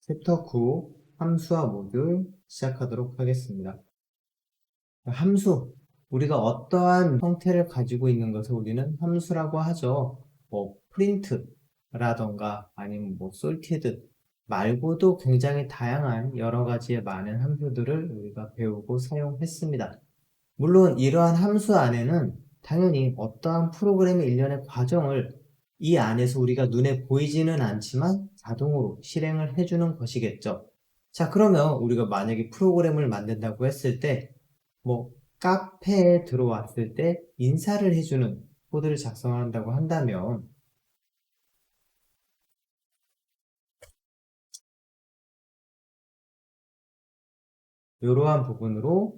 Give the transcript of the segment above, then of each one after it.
챕터 9 함수화 모듈 시작하도록 하겠습니다. 함수, 우리가 어떠한 형태를 가지고 있는 것을 우리는 함수라고 하죠. 프린트라던가 아니면 솔티드 말고도 굉장히 다양한 여러 가지의 많은 함수들을 우리가 배우고 사용했습니다. 물론 이러한 함수 안에는 당연히 어떠한 프로그램의 일련의 과정을 이 안에서 우리가 눈에 보이지는 않지만 자동으로 실행을 해주는 것이겠죠. 자, 그러면 우리가 만약에 프로그램을 만든다고 했을 때, 카페에 들어왔을 때 인사를 해주는 코드를 작성한다고 한다면, 이러한 부분으로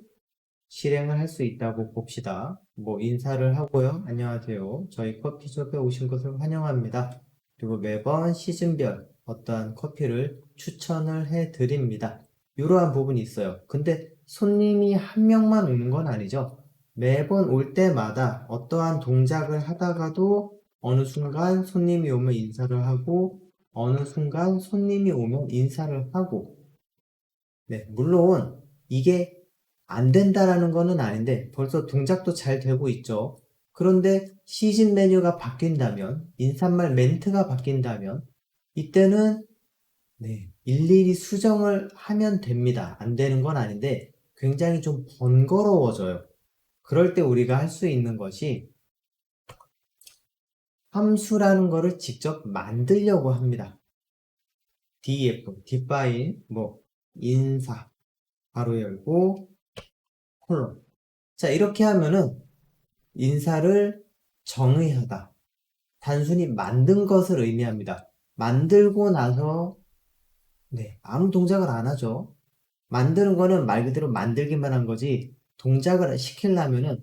실행을 할 수 있다고 봅시다. 인사를 하고요. 안녕하세요. 저희 커피숍에 오신 것을 환영합니다. 그리고 매번 시즌별 어떠한 커피를 추천을 해 드립니다. 이러한 부분이 있어요. 근데 손님이 한 명만 오는 건 아니죠. 매번 올 때마다 어떠한 동작을 하다가도 어느 순간 손님이 오면 인사를 하고 어느 순간 손님이 오면 인사를 하고 네, 물론 이게 안 된다라는 거는 아닌데 벌써 동작도 잘 되고 있죠. 그런데 시즌 메뉴가 바뀐다면, 인사말 멘트가 바뀐다면 이때는 일일이 수정을 하면 됩니다. 안 되는 건 아닌데 굉장히 좀 번거로워져요. 그럴 때 우리가 할 수 있는 것이 함수라는 거를 직접 만들려고 합니다. def, define, 인사, 바로 열고 콜론. 자, 이렇게 하면은 인사를 정의하다. 단순히 만든 것을 의미합니다. 만들고 나서 아무 동작을 안 하죠. 만드는 거는 말 그대로 만들기만 한 거지 동작을 시키려면은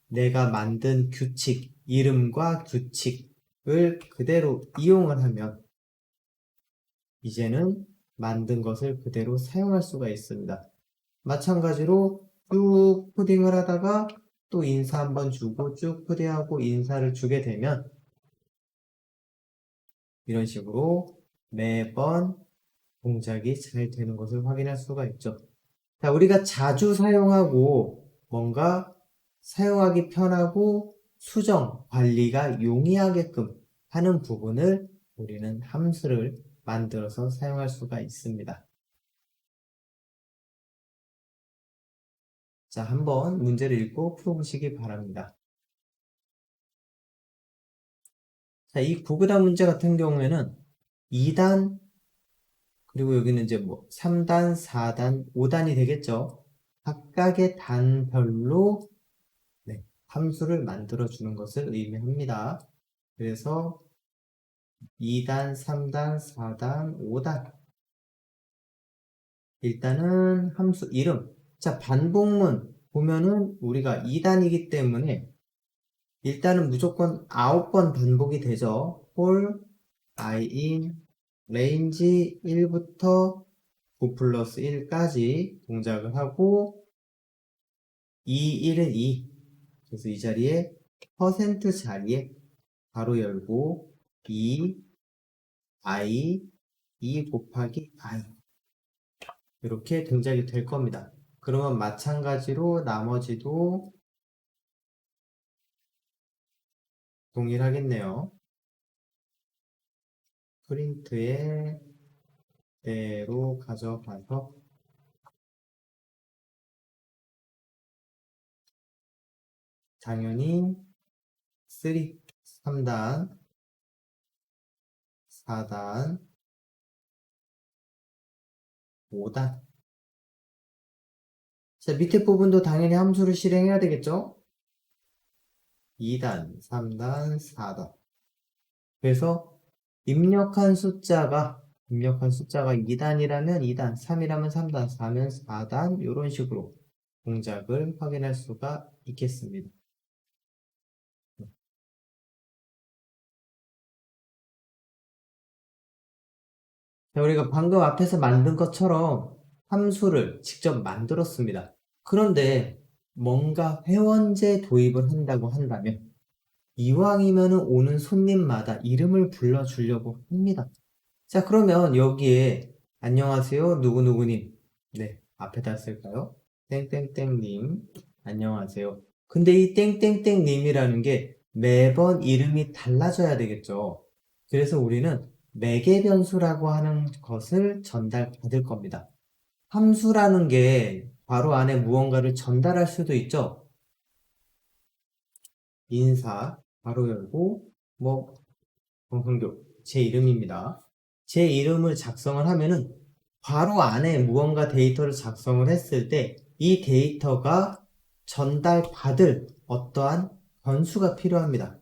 내가 만든 규칙, 이름과 규칙을 그대로 이용을 하면 이제는 만든 것을 그대로 사용할 수가 있습니다. 마찬가지로 쭉 코딩을 하다가 또 인사 한번 주고 쭉 코딩하고 인사를 주게 되면 이런 식으로 매번 동작이 잘 되는 것을 확인할 수가 있죠. 자, 우리가 자주 사용하고 뭔가 사용하기 편하고 수정, 관리가 용이하게끔 하는 부분을 우리는 함수를 만들어서 사용할 수가 있습니다. 자, 한번 문제를 읽고 풀어보시기 바랍니다. 자, 이 구구단 문제 같은 경우에는 2단, 그리고 여기는 이제 3단, 4단, 5단이 되겠죠. 각각의 단별로 함수를 만들어 주는 것을 의미합니다. 그래서 2단, 3단, 4단, 5단. 일단은 함수 이름. 자, 반복문 보면은 우리가 2단이기 때문에 일단은 무조건 9번 반복이 되죠. for I in range 1부터 9 플러스 1까지 동작을 하고 2, 1은 2. 그래서 이 자리에 퍼센트 자리에 가로 열고 2, I, 2 곱하기 I 이렇게 동작이 될 겁니다. 그러면 마찬가지로 나머지도 동일하겠네요. 프린트에 대로 가져가서 당연히 3단, 4단, 5단. 자, 밑에 부분도 당연히 함수를 실행해야 되겠죠? 2단, 3단, 4단. 그래서 입력한 숫자가 2단이라면 2단, 3이라면 3단, 4면 4단 이런 식으로 동작을 확인할 수가 있겠습니다. 자, 우리가 방금 앞에서 만든 것처럼 함수를 직접 만들었습니다. 그런데 뭔가 회원제 도입을 한다고 한다면 이왕이면 오는 손님마다 이름을 불러주려고 합니다. 자, 그러면 여기에 안녕하세요. 누구누구님. 네, 앞에다 쓸까요? 땡땡땡님. 안녕하세요. 근데 이 땡땡땡님이라는 게 매번 이름이 달라져야 되겠죠. 그래서 우리는 매개 변수라고 하는 것을 전달받을 겁니다. 함수라는 게 바로 안에 무언가를 전달할 수도 있죠. 인사, 바로 열고, 정성교, 제 이름입니다. 제 이름을 작성을 하면은 바로 안에 무언가 데이터를 작성을 했을 때 이 데이터가 전달받을 어떠한 변수가 필요합니다.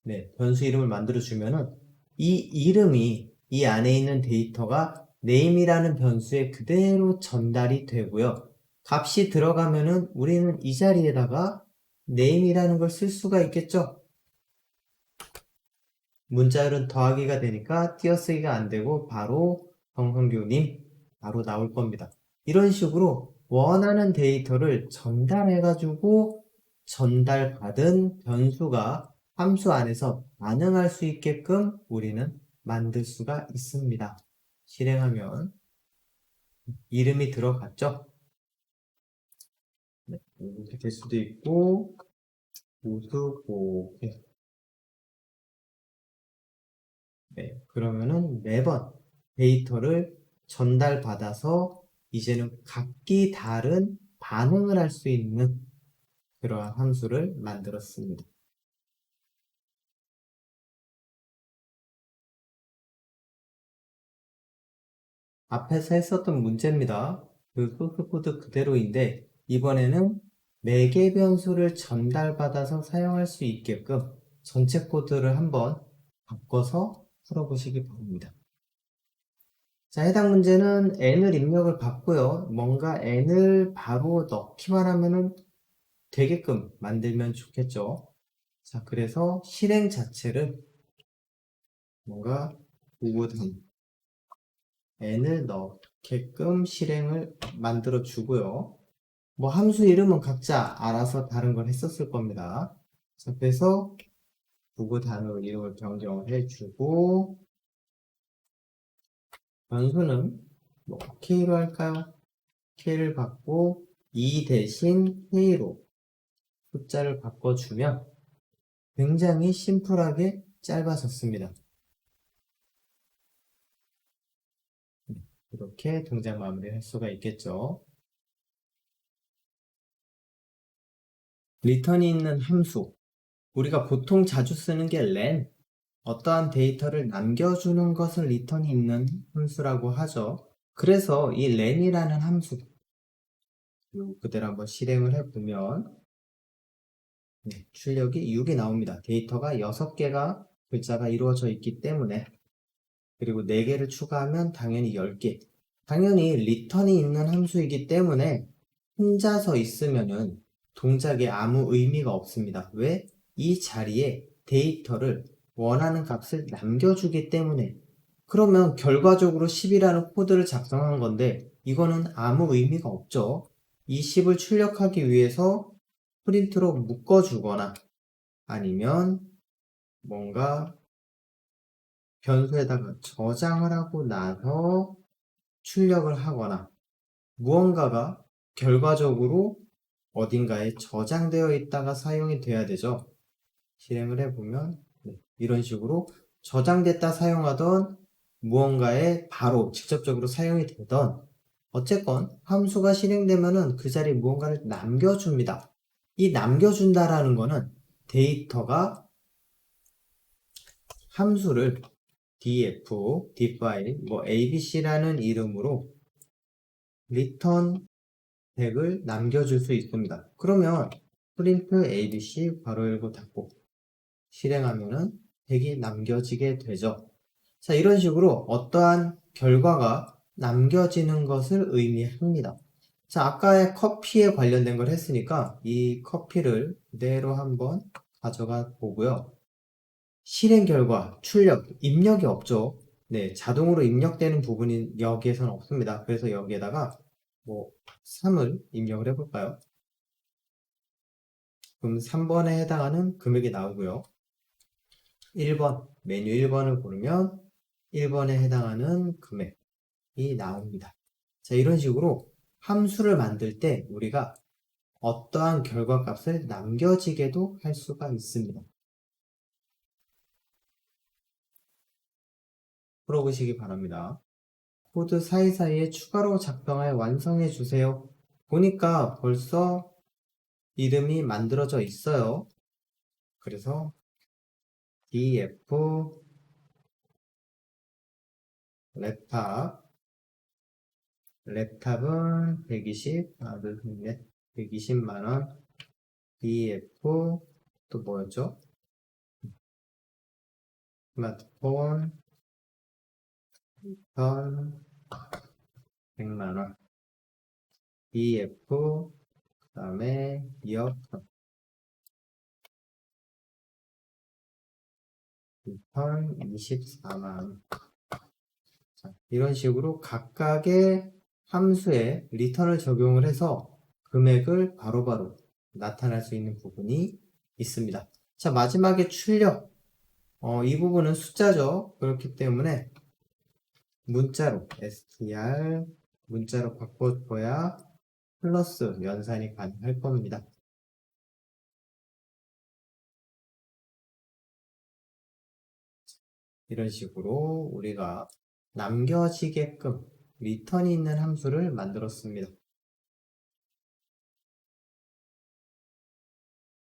네, 변수 이름을 만들어 주면은 이 이름이 이 안에 있는 데이터가 name이라는 변수에 그대로 전달이 되고요. 값이 들어가면은 우리는 이 자리에다가 name이라는 걸 쓸 수가 있겠죠. 문자열은 더하기가 되니까 띄어쓰기가 안 되고 바로 정성규님 바로 나올 겁니다. 이런 식으로 원하는 데이터를 전달해가지고 전달받은 변수가 함수 안에서 반응할 수 있게끔 우리는 만들 수가 있습니다. 실행하면 이름이 들어갔죠? 네, 이렇게 될 수도 있고 우수고 네, 그러면은 매번 데이터를 전달받아서 이제는 각기 다른 반응을 할 수 있는 그러한 함수를 만들었습니다. 앞에서 했었던 문제입니다. 그 소스 코드 그대로인데 이번에는 매개 변수를 전달받아서 사용할 수 있게끔 전체 코드를 한번 바꿔서 풀어보시기 바랍니다. 자, 해당 문제는 n을 입력을 받고요. 뭔가 n을 바로 넣기만 하면은 되게끔 만들면 좋겠죠. 자, 그래서 실행 자체를 뭔가 보고단 n을 넣게끔 실행을 만들어 주고요. 뭐 함수 이름은 각자 알아서 다른 걸 했었을 겁니다. 자, 그래서 보고단으로 이름을 변경을 해주고 변수는 뭐 k로 할까요? k를 받고 2 대신 k로 숫자를 바꿔주면 굉장히 심플하게 짧아졌습니다. 이렇게 동작 마무리할 수가 있겠죠. 리턴이 있는 함수. 우리가 보통 자주 쓰는 게 len. 어떠한 데이터를 남겨주는 것을 리턴이 있는 함수라고 하죠. 그래서 이 len이라는 함수 그대로 한번 실행을 해보면 출력이 6이 나옵니다. 데이터가 6개가 글자가 이루어져 있기 때문에 그리고 4개를 추가하면 당연히 10개. 당연히 리턴이 있는 함수이기 때문에 혼자서 있으면은 동작에 아무 의미가 없습니다. 왜? 이 자리에 데이터를 원하는 값을 남겨주기 때문에. 그러면 결과적으로 10이라는 코드를 작성한 건데 이거는 아무 의미가 없죠. 이 10을 출력하기 위해서 프린트로 묶어주거나 아니면 뭔가 변수에다가 저장을 하고 나서 출력을 하거나 무언가가 결과적으로 어딘가에 저장되어 있다가 사용이 돼야 되죠. 실행을 해보면 이런 식으로 저장됐다 사용하던 무언가에 바로 직접적으로 사용이 되던 어쨌건 함수가 실행되면은 그 자리에 무언가를 남겨줍니다. 이 남겨준다라는 거는 데이터가 함수를 df, define, abc라는 이름으로 return 텍을 남겨줄 수 있습니다. 그러면 print abc 괄호 열고 닫고 실행하면은 텍이 남겨지게 되죠. 자, 이런 식으로 어떠한 결과가 남겨지는 것을 의미합니다. 자, 아까의 커피에 관련된 걸 했으니까 이 커피를 그대로 한번 가져가 보고요. 실행 결과, 출력, 입력이 없죠. 네, 자동으로 입력되는 부분이 여기에서는 없습니다. 그래서 여기에다가 3을 입력을 해볼까요? 그럼 3번에 해당하는 금액이 나오고요. 1번, 메뉴 1번을 고르면 1번에 해당하는 금액이 나옵니다. 자, 이런 식으로 함수를 만들 때 우리가 어떠한 결과값을 남겨지게도 할 수가 있습니다. 풀어보시기 바랍니다. 코드 사이사이에 추가로 작성할 완성해 주세요. 보니까 벌써 이름이 만들어져 있어요. 그래서 df 랩탑은 120만원, df 또 뭐였죠? 스마트폰 1,100만원, df 그 다음에 이어폰 2,024만원. 이런 식으로 각각의 함수에 리턴을 적용을 해서 금액을 바로바로 나타낼 수 있는 부분이 있습니다. 자, 마지막에 출력. 이 부분은 숫자죠. 그렇기 때문에 문자로 str 문자로 바꿔줘야 플러스 연산이 가능할 겁니다. 이런 식으로 우리가 남겨지게끔 리턴이 있는 함수를 만들었습니다.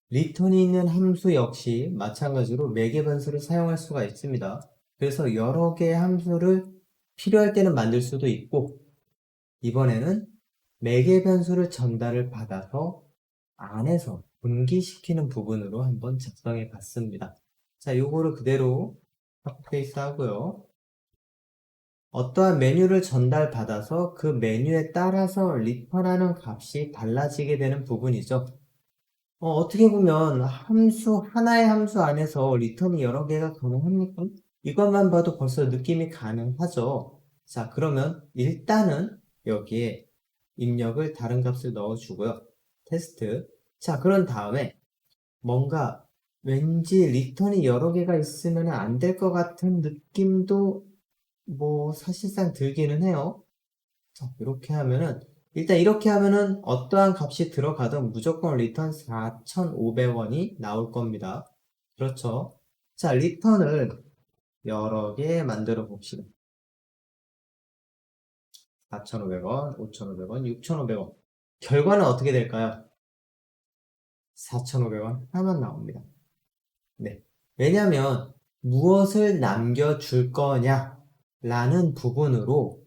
리턴이 있는 함수 역시 마찬가지로 매개 변수를 사용할 수가 있습니다. 그래서 여러 개의 함수를 필요할 때는 만들 수도 있고, 이번에는 매개 변수를 전달을 받아서 안에서 분기시키는 부분으로 한번 작성해 봤습니다. 자, 요거를 그대로 카피페이스트 하고요. 어떠한 메뉴를 전달받아서 그 메뉴에 따라서 리턴하는 값이 달라지게 되는 부분이죠. 어떻게 보면 하나의 함수 안에서 리턴이 여러 개가 가능합니까? 이것만 봐도 벌써 느낌이 가능하죠. 자, 그러면 일단은 여기에 입력을 다른 값을 넣어주고요. 테스트. 자, 그런 다음에 뭔가 왠지 리턴이 여러 개가 있으면 안 될 것 같은 느낌도 뭐 사실상 들기는 해요. 자, 이렇게 하면은 어떠한 값이 들어가든 무조건 리턴 4,500원이 나올 겁니다. 그렇죠? 자, 리턴을 여러 개 만들어 봅시다. 4,500원, 5,500원, 6,500원. 결과는 어떻게 될까요? 4,500원 하나만 나옵니다. 네. 왜냐면 무엇을 남겨줄 거냐 라는 부분으로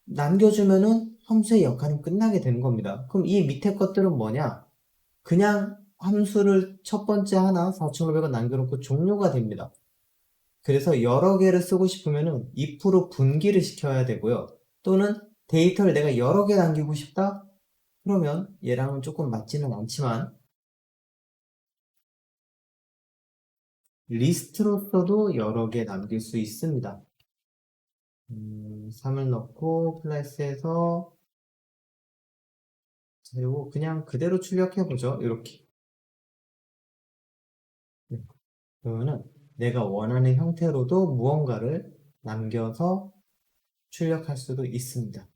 남겨주면은 함수의 역할은 끝나게 되는 겁니다. 그럼 이 밑에 것들은 뭐냐? 그냥 함수를 첫 번째 하나 4,500원 남겨놓고 종료가 됩니다. 그래서 여러 개를 쓰고 싶으면은 if로 분기를 시켜야 되고요. 또는 데이터를 내가 여러 개 남기고 싶다? 그러면 얘랑은 조금 맞지는 않지만 리스트로서도 여러 개 남길 수 있습니다. 3을 넣고 플러스해서 자, 요거 그냥 그대로 출력해보죠. 이렇게. 네. 그러면은 내가 원하는 형태로도 무언가를 남겨서 출력할 수도 있습니다.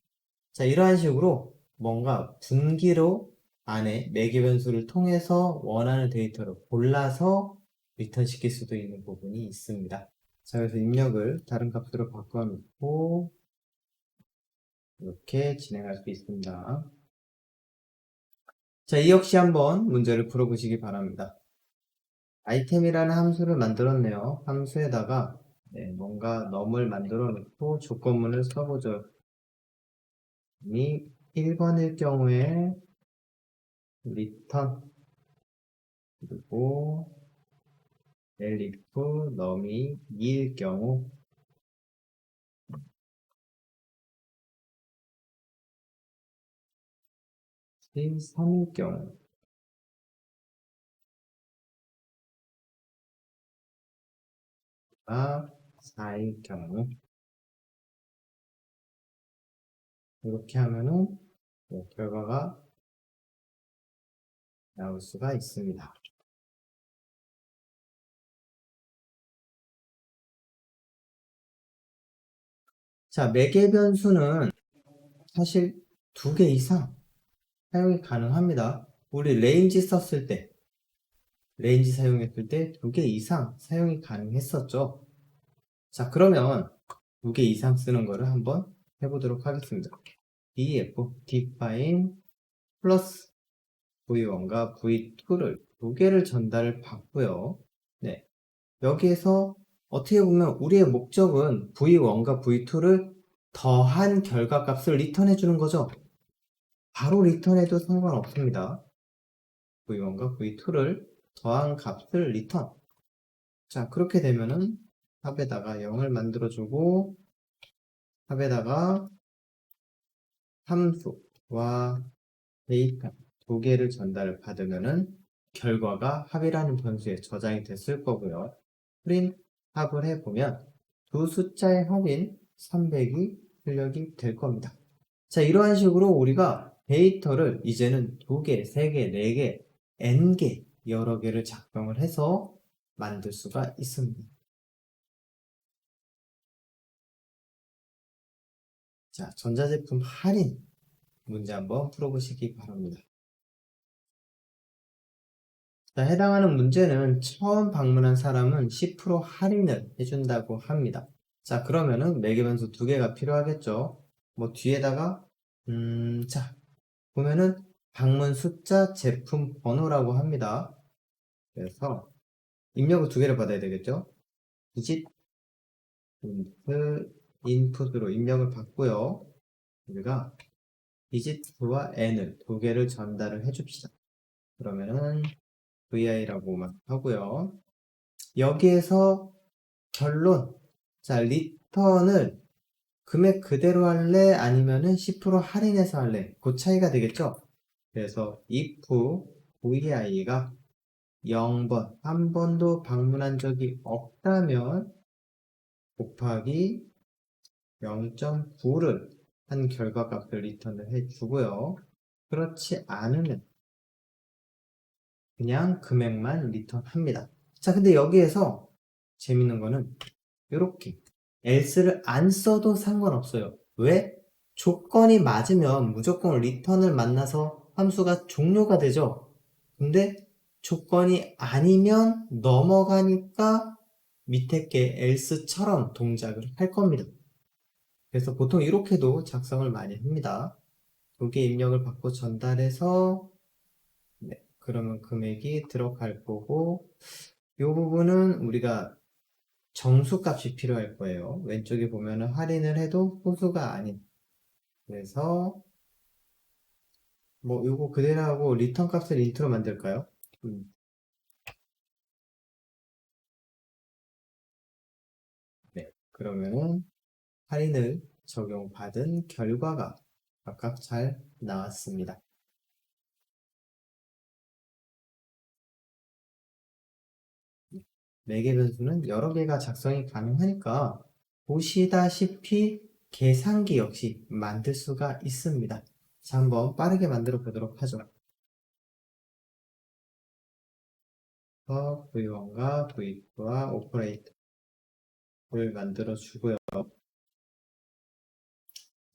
자, 이러한 식으로 뭔가 분기로 안에 매개 변수를 통해서 원하는 데이터를 골라서 리턴 시킬 수도 있는 부분이 있습니다. 자, 그래서 입력을 다른 값으로 바꿔놓고 이렇게 진행할 수 있습니다. 자, 이 역시 한번 문제를 풀어보시기 바랍니다. 아이템이라는 함수를 만들었네요. 함수에다가 뭔가 num을 만들어 놓고 조건문을 써보죠. 이 1번일 경우에 return 그리고 elif num이 2일 경우 3일 경우 4일 경우 이렇게 하면은 결과가 나올 수가 있습니다. 자, 매개 변수는 사실 2개 이상 사용이 가능합니다. 우리 레인지 썼을 때, 레인지 사용했을 때 2개 이상 사용이 가능했었죠. 자, 그러면 2개 이상 쓰는 거를 한번 해보도록 하겠습니다. df, define 플러스 v1과 v2를 2개를 전달을 받고요. 네. 여기에서 어떻게 보면 우리의 목적은 v1과 v2를 더한 결과값을 리턴해 주는 거죠. 바로 리턴해도 상관없습니다. v1과 v2를 더한 값을 리턴. 자, 그렇게 되면은 합에다가 0을 만들어주고 합에다가 함수와 데이터 2개를 전달을 받으면은 결과가 합이라는 변수에 저장이 됐을 거고요. 프린트 합을 해보면 두 숫자의 합인 300이 출력이 될 겁니다. 자, 이러한 식으로 우리가 데이터를 이제는 2개, 3개, 4개, n개 여러 개를 작성을 해서 만들 수가 있습니다. 자, 전자제품 할인 문제 한번 풀어보시기 바랍니다. 자, 해당하는 문제는 처음 방문한 사람은 10% 할인을 해준다고 합니다. 자, 그러면은 매개변수 2개가 필요하겠죠. 뭐 뒤에다가 자, 보면은 방문 숫자, 제품 번호라고 합니다. 그래서 입력을 2개를 받아야 되겠죠. 디짓 인풋으로 입력을 받고요. 우리가 디짓과 n을 2개를 전달을 해줍시다. 그러면은 vi라고만 하고요. 여기에서 결론. 자, 리턴을 금액 그대로 할래? 아니면은 10% 할인해서 할래? 그 차이가 되겠죠? 그래서 if vi가 0번, 한 번도 방문한 적이 없다면 곱하기 0.9를 한 결과값을 리턴을 해주고요. 그렇지 않으면 그냥 금액만 리턴합니다. 자, 근데 여기에서 재밌는 거는 이렇게 else를 안 써도 상관없어요. 왜? 조건이 맞으면 무조건 리턴을 만나서 함수가 종료가 되죠. 근데 조건이 아니면 넘어가니까 밑에 게 else처럼 동작을 할 겁니다. 그래서 보통 이렇게도 작성을 많이 합니다. 2개 입력을 받고 전달해서 네, 그러면 금액이 들어갈 거고 이 부분은 우리가 정수값이 필요할 거예요. 왼쪽에 보면은 할인을 해도 호수가 아닌. 그래서 뭐 이거 그대로 하고 리턴 값을 인트로 만들까요? 네. 그러면은 할인을 적용받은 결과가 각각 잘 나왔습니다. 매개 변수는 여러 개가 작성이 가능하니까 보시다시피 계산기 역시 만들 수가 있습니다. 자, 한번 빠르게 만들어 보도록 하죠. V1과 V2와 오퍼레이터를 만들어 주고요.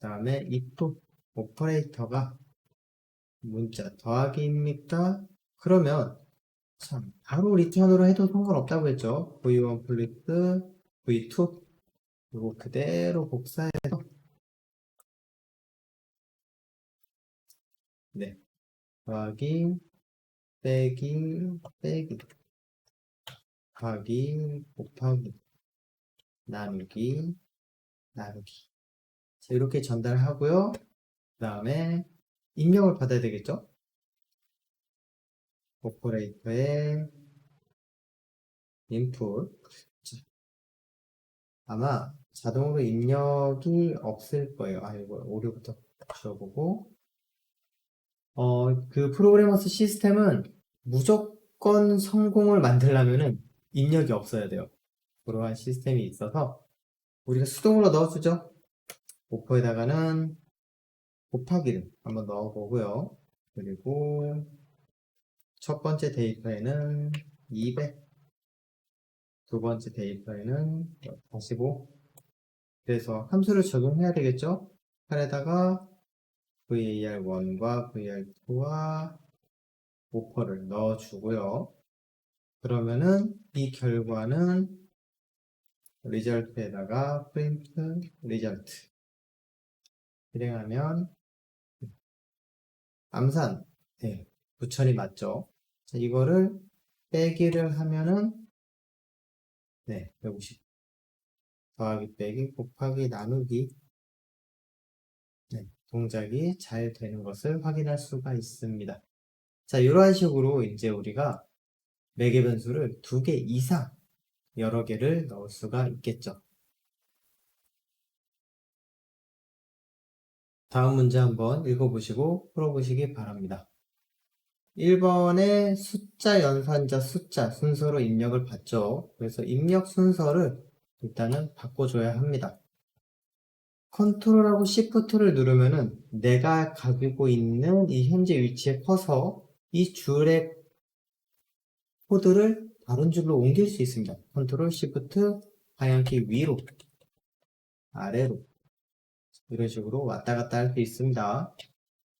그 다음에 if 오퍼레이터가 문자 더하기입니까? 그러면 참 바로 리턴으로 해도 상관없다고 했죠. V1 플리트 V2 이거 그대로 복사해서 네 더하기 빼기 빼기 더하기 곱하기 나누기 나누기 자, 이렇게 전달하고요. 그 다음에 입력을 받아야 되겠죠. 오퍼레이터의 인풋 아마 자동으로 입력이 없을 거예요. 아, 이거 오류부터 지워보고 그 프로그래머스 시스템은 무조건 성공을 만들려면은 입력이 없어야 돼요. 그러한 시스템이 있어서 우리가 수동으로 넣어주죠. 오퍼에다가는 곱하기를 한번 넣어보고요. 그리고 첫 번째 데이터에는 200, 두 번째 데이터에는 45, 그래서 함수를 적용해야 되겠죠? 8에다가 var1과 var2와 오퍼를 넣어주고요. 그러면은 이 결과는 result에다가 print result 실행하면 암산, 네, 9,000이 맞죠? 자, 이거를 빼기를 하면은 네, 150 더하기 빼기 곱하기 나누기 네, 동작이 잘 되는 것을 확인할 수가 있습니다. 자, 이러한 식으로 이제 우리가 매개 변수를 2개 이상 여러 개를 넣을 수가 있겠죠. 다음 문제 한번 읽어보시고 풀어보시기 바랍니다. 1번에 숫자 연산자 숫자 순서로 입력을 받죠. 그래서 입력 순서를 일단은 바꿔줘야 합니다. 컨트롤하고 시프트를 누르면은 내가 가지고 있는 이 현재 위치에 커서 이 줄의 코드를 다른 줄로 옮길 수 있습니다. 컨트롤 시프트 방향키 위로 아래로 이런 식으로 왔다 갔다 할 수 있습니다.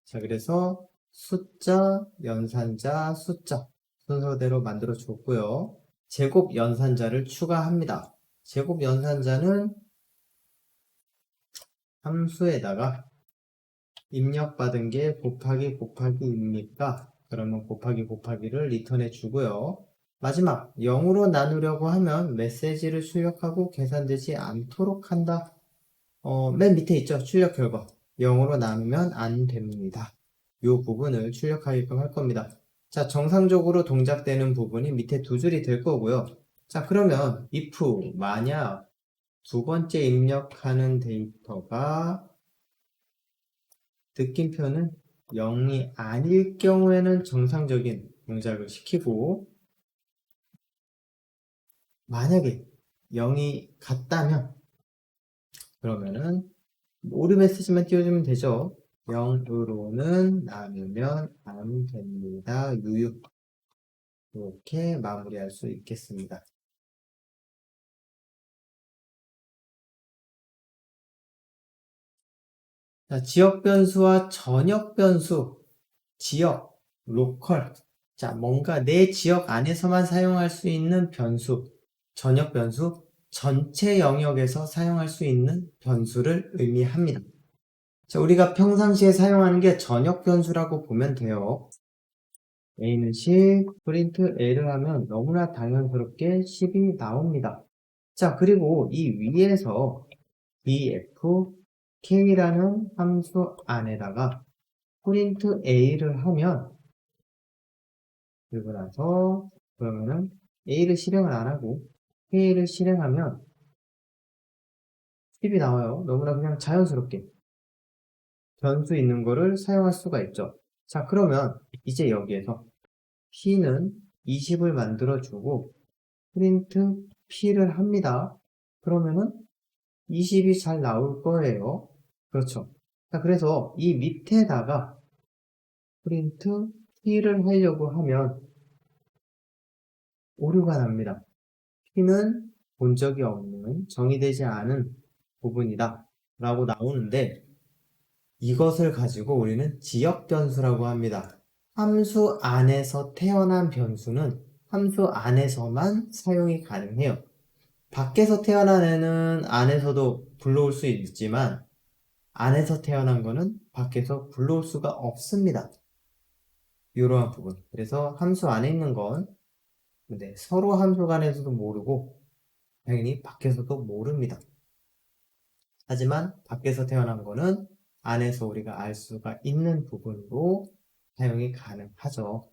자, 그래서 숫자, 연산자, 숫자 순서대로 만들어 줬고요. 제곱 연산자를 추가합니다. 제곱 연산자는 함수에다가 입력받은 게 곱하기 곱하기입니까? 그러면 곱하기 곱하기를 리턴해 주고요. 마지막 0으로 나누려고 하면 메시지를 출력하고 계산되지 않도록 한다. 맨 밑에 있죠? 출력 결과 0으로 나누면 안 됩니다. 이 부분을 출력하게끔 할 겁니다. 자, 정상적으로 동작되는 부분이 밑에 두 줄이 될 거고요. 자, 그러면 if 만약 두 번째 입력하는 데이터가 느낌표는 0이 아닐 경우에는 정상적인 동작을 시키고 만약에 0이 같다면 그러면은 오류 메시지만 띄워주면 되죠. 0으로는 나누면 안 됩니다. 유유 이렇게 마무리할 수 있겠습니다. 자, 지역 변수와 전역 변수, 지역, 로컬. 자, 뭔가 내 지역 안에서만 사용할 수 있는 변수, 전역 변수, 전체 영역에서 사용할 수 있는 변수를 의미합니다. 자, 우리가 평상시에 사용하는 게 전역 변수라고 보면 돼요. A는 10, 프린트 L을 하면 너무나 당연스럽게 10이 나옵니다. 자, 그리고 이 위에서 df k라는 함수 안에다가 프린트 A를 하면 그리고 나서 그러면은 A를 실행을 안 하고 K를 실행하면 10이 나와요. 너무나 그냥 자연스럽게 변수 있는 거를 사용할 수가 있죠. 자, 그러면 이제 여기에서 P는 20을 만들어주고 프린트 P를 합니다. 그러면은 20이 잘 나올 거예요. 그렇죠. 자, 그래서 이 밑에다가 프린트 P를 하려고 하면 오류가 납니다. P는 본 적이 없는 정의되지 않은 부분이다 라고 나오는데 이것을 가지고 우리는 지역 변수라고 합니다. 함수 안에서 태어난 변수는 함수 안에서만 사용이 가능해요. 밖에서 태어난 애는 안에서도 불러올 수 있지만 안에서 태어난 거는 밖에서 불러올 수가 없습니다. 이러한 부분. 그래서 함수 안에 있는 건 서로 함수 간에서도 모르고 당연히 밖에서도 모릅니다. 하지만 밖에서 태어난 거는 안에서 우리가 알 수가 있는 부분으로 사용이 가능하죠.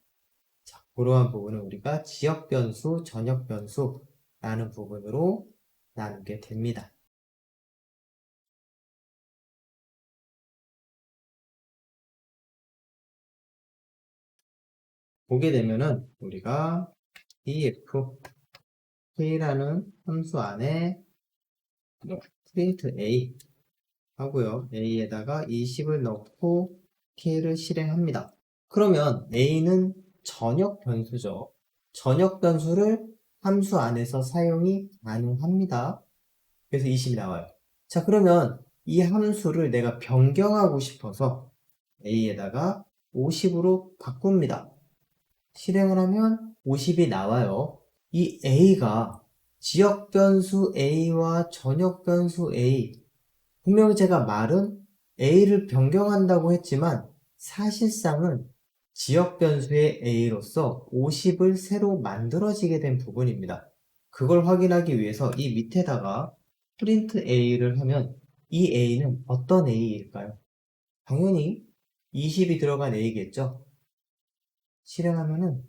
자, 그러한 부분은 우리가 지역 변수, 전역 변수라는 부분으로 나누게 됩니다. 보게 되면은 우리가 df k라는 함수 안에 프린트 a 하고요. a에다가 20을 넣고 k를 실행합니다. 그러면 a는 전역 변수죠. 전역 변수를 함수 안에서 사용이 가능합니다. 그래서 20이 나와요. 자, 그러면 이 함수를 내가 변경하고 싶어서 a에다가 50으로 바꿉니다. 실행을 하면 50이 나와요. 이 a가 지역 변수 a와 전역 변수 a, 분명히 제가 말은 a를 변경한다고 했지만 사실상은 지역 변수의 a로서 50을 새로 만들어지게 된 부분입니다. 그걸 확인하기 위해서 이 밑에다가 프린트 a를 하면 이 a는 어떤 a일까요? 당연히 20이 들어간 a겠죠? 실행하면은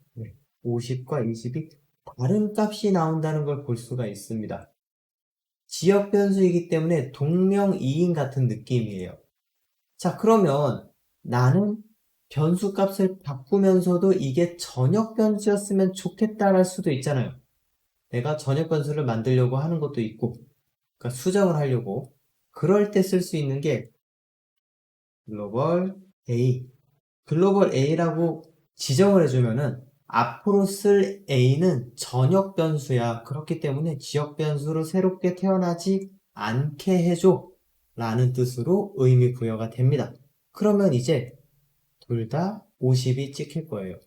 50과 20이 다른 값이 나온다는 걸 볼 수가 있습니다. 지역 변수이기 때문에 동명이인 같은 느낌이에요. 자, 그러면 나는 변수 값을 바꾸면서도 이게 전역 변수였으면 좋겠다랄 수도 있잖아요. 내가 전역 변수를 만들려고 하는 것도 있고, 그러니까 수정을 하려고. 그럴 때 쓸 수 있는 게 글로벌 A. 글로벌 A라고 지정을 해주면은 앞으로 쓸 A는 전역 변수야. 그렇기 때문에 지역 변수로 새롭게 태어나지 않게 해줘. 라는 뜻으로 의미 부여가 됩니다. 그러면 이제 둘 다 50이 찍힐 거예요.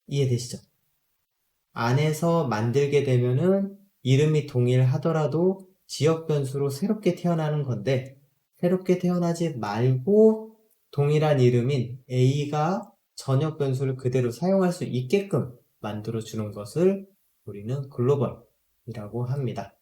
이해되시죠? 안에서 만들게 되면은 이름이 동일하더라도 지역 변수로 새롭게 태어나는 건데 새롭게 태어나지 말고 동일한 이름인 A가 전역 변수를 그대로 사용할 수 있게끔 만들어 주는 것을 우리는 글로벌이라고 합니다.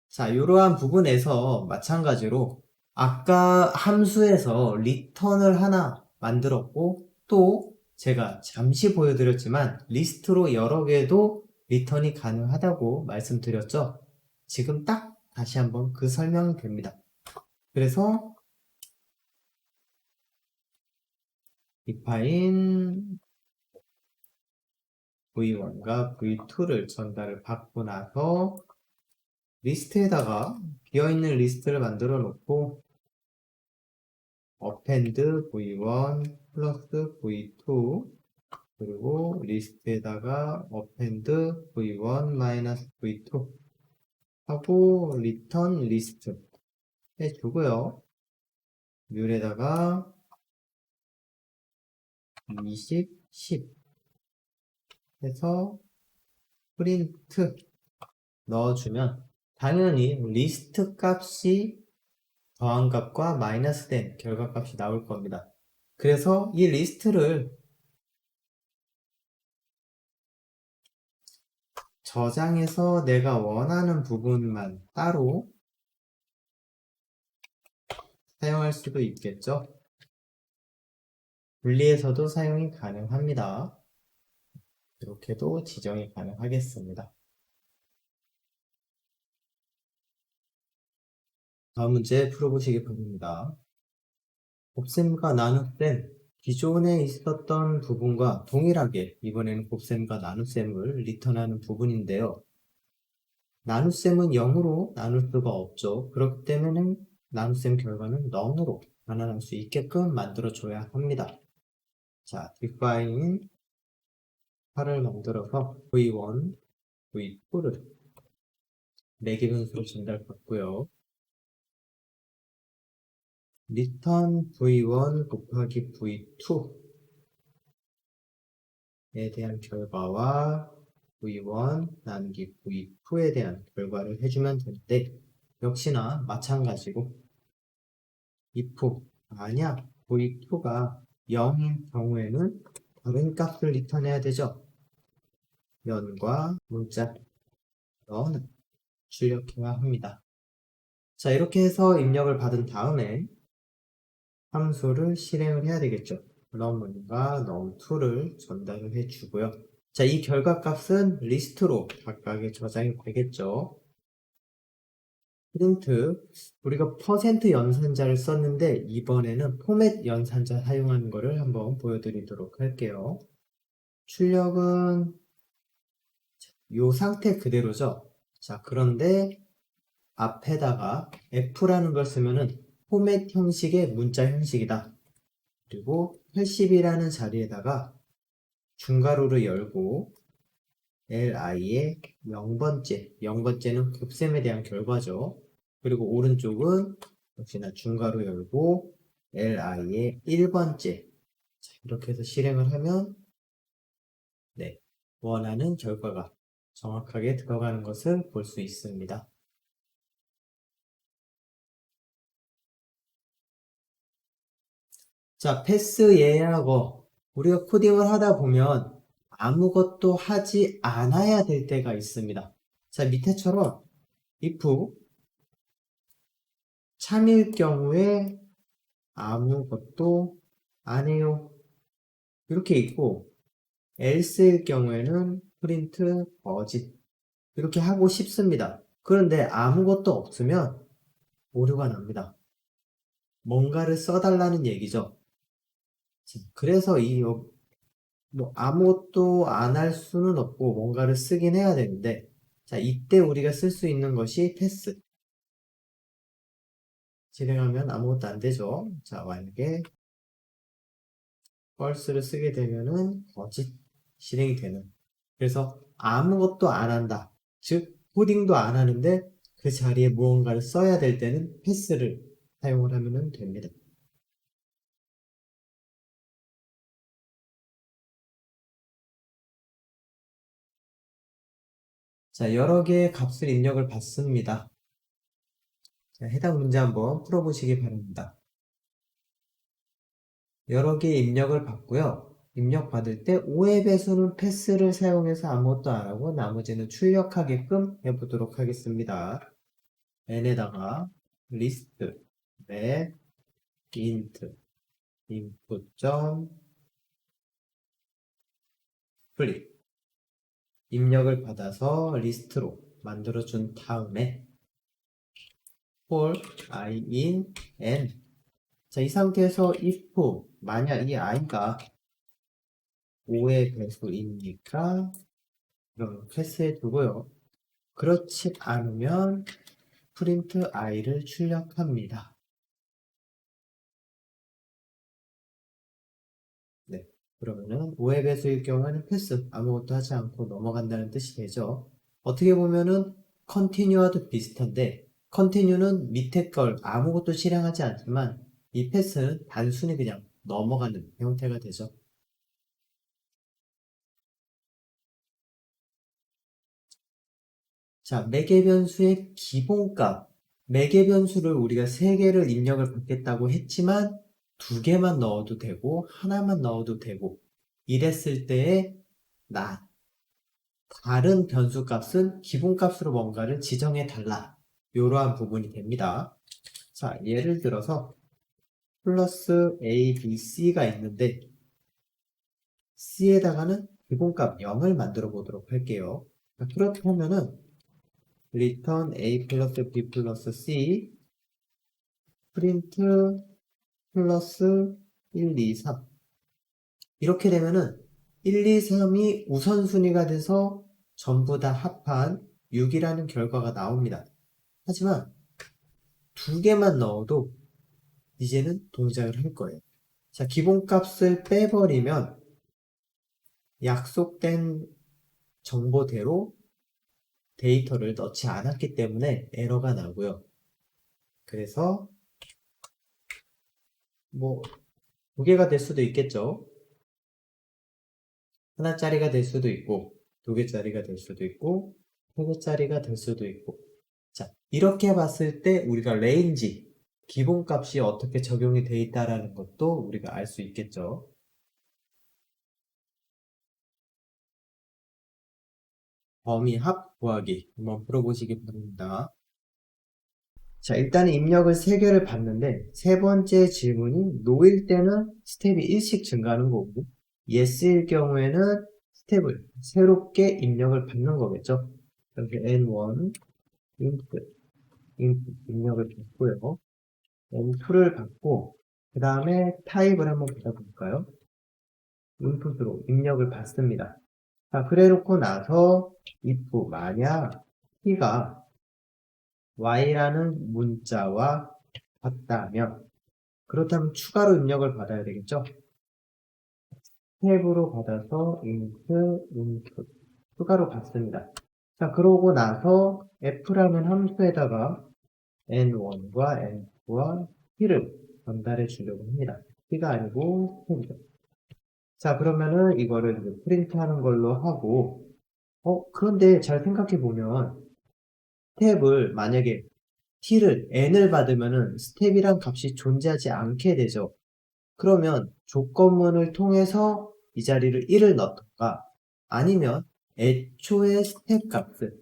자, 이러한 부분에서 마찬가지로 아까 함수에서 리턴을 하나 만들었고 또 제가 잠시 보여드렸지만 리스트로 여러 개도 리턴이 가능하다고 말씀드렸죠. 지금 딱 다시 한번 그 설명이 됩니다. 그래서 define v1과 v2를 전달을 받고 나서 리스트에다가 비어있는 리스트를 만들어 놓고 append v1 플러스 v2 그리고 리스트에다가 append v1 마이너스 v2 하고 return 리스트 해주고요. 뮬에다가 20, 10 해서 프린트 넣어주면 당연히 리스트 값이 더한 값과 마이너스 된 결과값이 나올 겁니다. 그래서 이 리스트를 저장해서 내가 원하는 부분만 따로 사용할 수도 있겠죠. 분리해서도 사용이 가능합니다. 이렇게도 지정이 가능하겠습니다. 다음 문제 풀어보시기 바랍니다. 곱셈과 나눗셈, 기존에 있었던 부분과 동일하게 이번에는 곱셈과 나눗셈을 리턴하는 부분인데요. 나눗셈은 0으로 나눌 수가 없죠. 그렇기 때문에 나눗셈 결과는 none으로 변환할 수 있게끔 만들어줘야 합니다. 자, define 8을 만들어서 v1, v2를 4개 변수로 전달받고요. return v1 곱하기 v2에 대한 결과와 v1 나누기 v2에 대한 결과를 해주면 되는데 역시나 마찬가지고 if 만약 v2가 0인 경우에는 다른 값을 리턴해야 되죠. 연과 문자 너는 출력해야 합니다. 자, 이렇게 해서 입력을 받은 다음에 함수를 실행을 해야 되겠죠. num1과 num2를 전달을 해주고요. 자, 이 결과값은 리스트로 각각의 저장이 되겠죠. 프린트, 우리가 퍼센트 연산자를 썼는데 이번에는 포맷 연산자 사용하는 것을 한번 보여드리도록 할게요. 출력은 이 상태 그대로죠. 자, 그런데 앞에다가 F라는 걸 쓰면은 포맷 형식의 문자 형식이다. 그리고 80이라는 자리에다가 중괄호를 열고 li의 0번째, 0번째는 곱셈에 대한 결과죠. 그리고 오른쪽은 역시나 중괄호 열고 li의 1번째. 이렇게 해서 실행을 하면 네, 원하는 결과가 정확하게 들어가는 것을 볼 수 있습니다. 자, 패스 예하고 우리가 코딩을 하다 보면 아무것도 하지 않아야 될 때가 있습니다. 자, 밑에처럼 if 참일 경우에 아무것도 안 해요. 이렇게 있고 else일 경우에는 print 거짓 이렇게 하고 싶습니다. 그런데 아무것도 없으면 오류가 납니다. 뭔가를 써달라는 얘기죠. 그래서 뭐 아무것도 안 할 수는 없고 뭔가를 쓰긴 해야 되는데 자 이때 우리가 쓸 수 있는 것이 패스 실행하면 아무것도 안 되죠. 자 만약에 false를 쓰게 되면은 거짓 실행이 되는 그래서 아무것도 안 한다 즉 코딩도 안 하는데 그 자리에 무언가를 써야 될 때는 패스를 사용을 하면 됩니다. 자 여러 개의 값을 입력을 받습니다. 자, 해당 문제 한번 풀어보시기 바랍니다. 여러 개의 입력을 받고요. 입력받을 때 5의 배수는 패스를 사용해서 아무것도 안 하고 나머지는 출력하게끔 해보도록 하겠습니다. n에다가 list 맵 int input split 입력을 받아서 리스트로 만들어준 다음에 for I in n 자, 이 상태에서 if 만약 이 i가 5의 배수이니까 그럼 패스해 두고요. 그렇지 않으면 print i를 출력합니다. 네, 그러면은 5의 배수일 경우에는 패스 아무것도 하지 않고 넘어간다는 뜻이 되죠. 어떻게 보면은 continue와도 비슷한데 continue는 밑에 걸 아무것도 실행하지 않지만 이 패스는 단순히 그냥 넘어가는 형태가 되죠. 자, 매개 변수의 기본값. 매개 변수를 우리가 3개를 입력을 받겠다고 했지만 2개만 넣어도 되고 하나만 넣어도 되고 이랬을 때의 다른 변수 값은 기본값으로 뭔가를 지정해 달라. 이러한 부분이 됩니다. 자, 예를 들어서 플러스 A, B, C가 있는데 C에다가는 기본값 0을 만들어 보도록 할게요. 그렇다면은 return A 플러스 B 플러스 C 프린트 플러스 1, 2, 3 이렇게 되면은 1, 2, 3이 우선순위가 돼서 전부 다 합한 6이라는 결과가 나옵니다. 하지만 2개만 넣어도 이제는 동작을 할 거예요. 자, 기본값을 빼버리면 약속된 정보대로 데이터를 넣지 않았기 때문에 에러가 나고요. 그래서 뭐 2개가 될 수도 있겠죠. 하나짜리가 될 수도 있고 2개짜리가 될 수도 있고 3개짜리가 될 수도 있고 자 이렇게 봤을 때 우리가 레인지 기본값이 어떻게 적용이 되어 있다는 것도 우리가 알 수 있겠죠. 범위 합 구하기 한번 풀어보시기 바랍니다. 자 일단은 입력을 3개를 받는데 세 번째 질문이 no일 때는 스텝이 1씩 증가하는 거고 yes일 경우에는 스텝을 새롭게 입력을 받는 거겠죠. 그래서 n1 입력을 받고요. n2를 받고 그 다음에 타입을 한번 받아볼까요? 인풋으로 입력을 받습니다. 자, 그래 놓고 나서 if 만약 t가 y라는 문자와 같다면 그렇다면 추가로 입력을 받아야 되겠죠? 탭으로 받아서 int input 추가로 받습니다. 자, 그러고 나서 f라는 함수에다가 n1과 n2와 p를 전달해 주려고 합니다. p가 아니고 step이죠. 자, 그러면은 이거를 이제 프린트 하는 걸로 하고, 그런데 잘 생각해 보면, 스텝을 만약에 t를 n을 받으면은 스텝이란 값이 존재하지 않게 되죠. 그러면 조건문을 통해서 이 자리를 1을 넣던가, 아니면 애초에 스텝 값을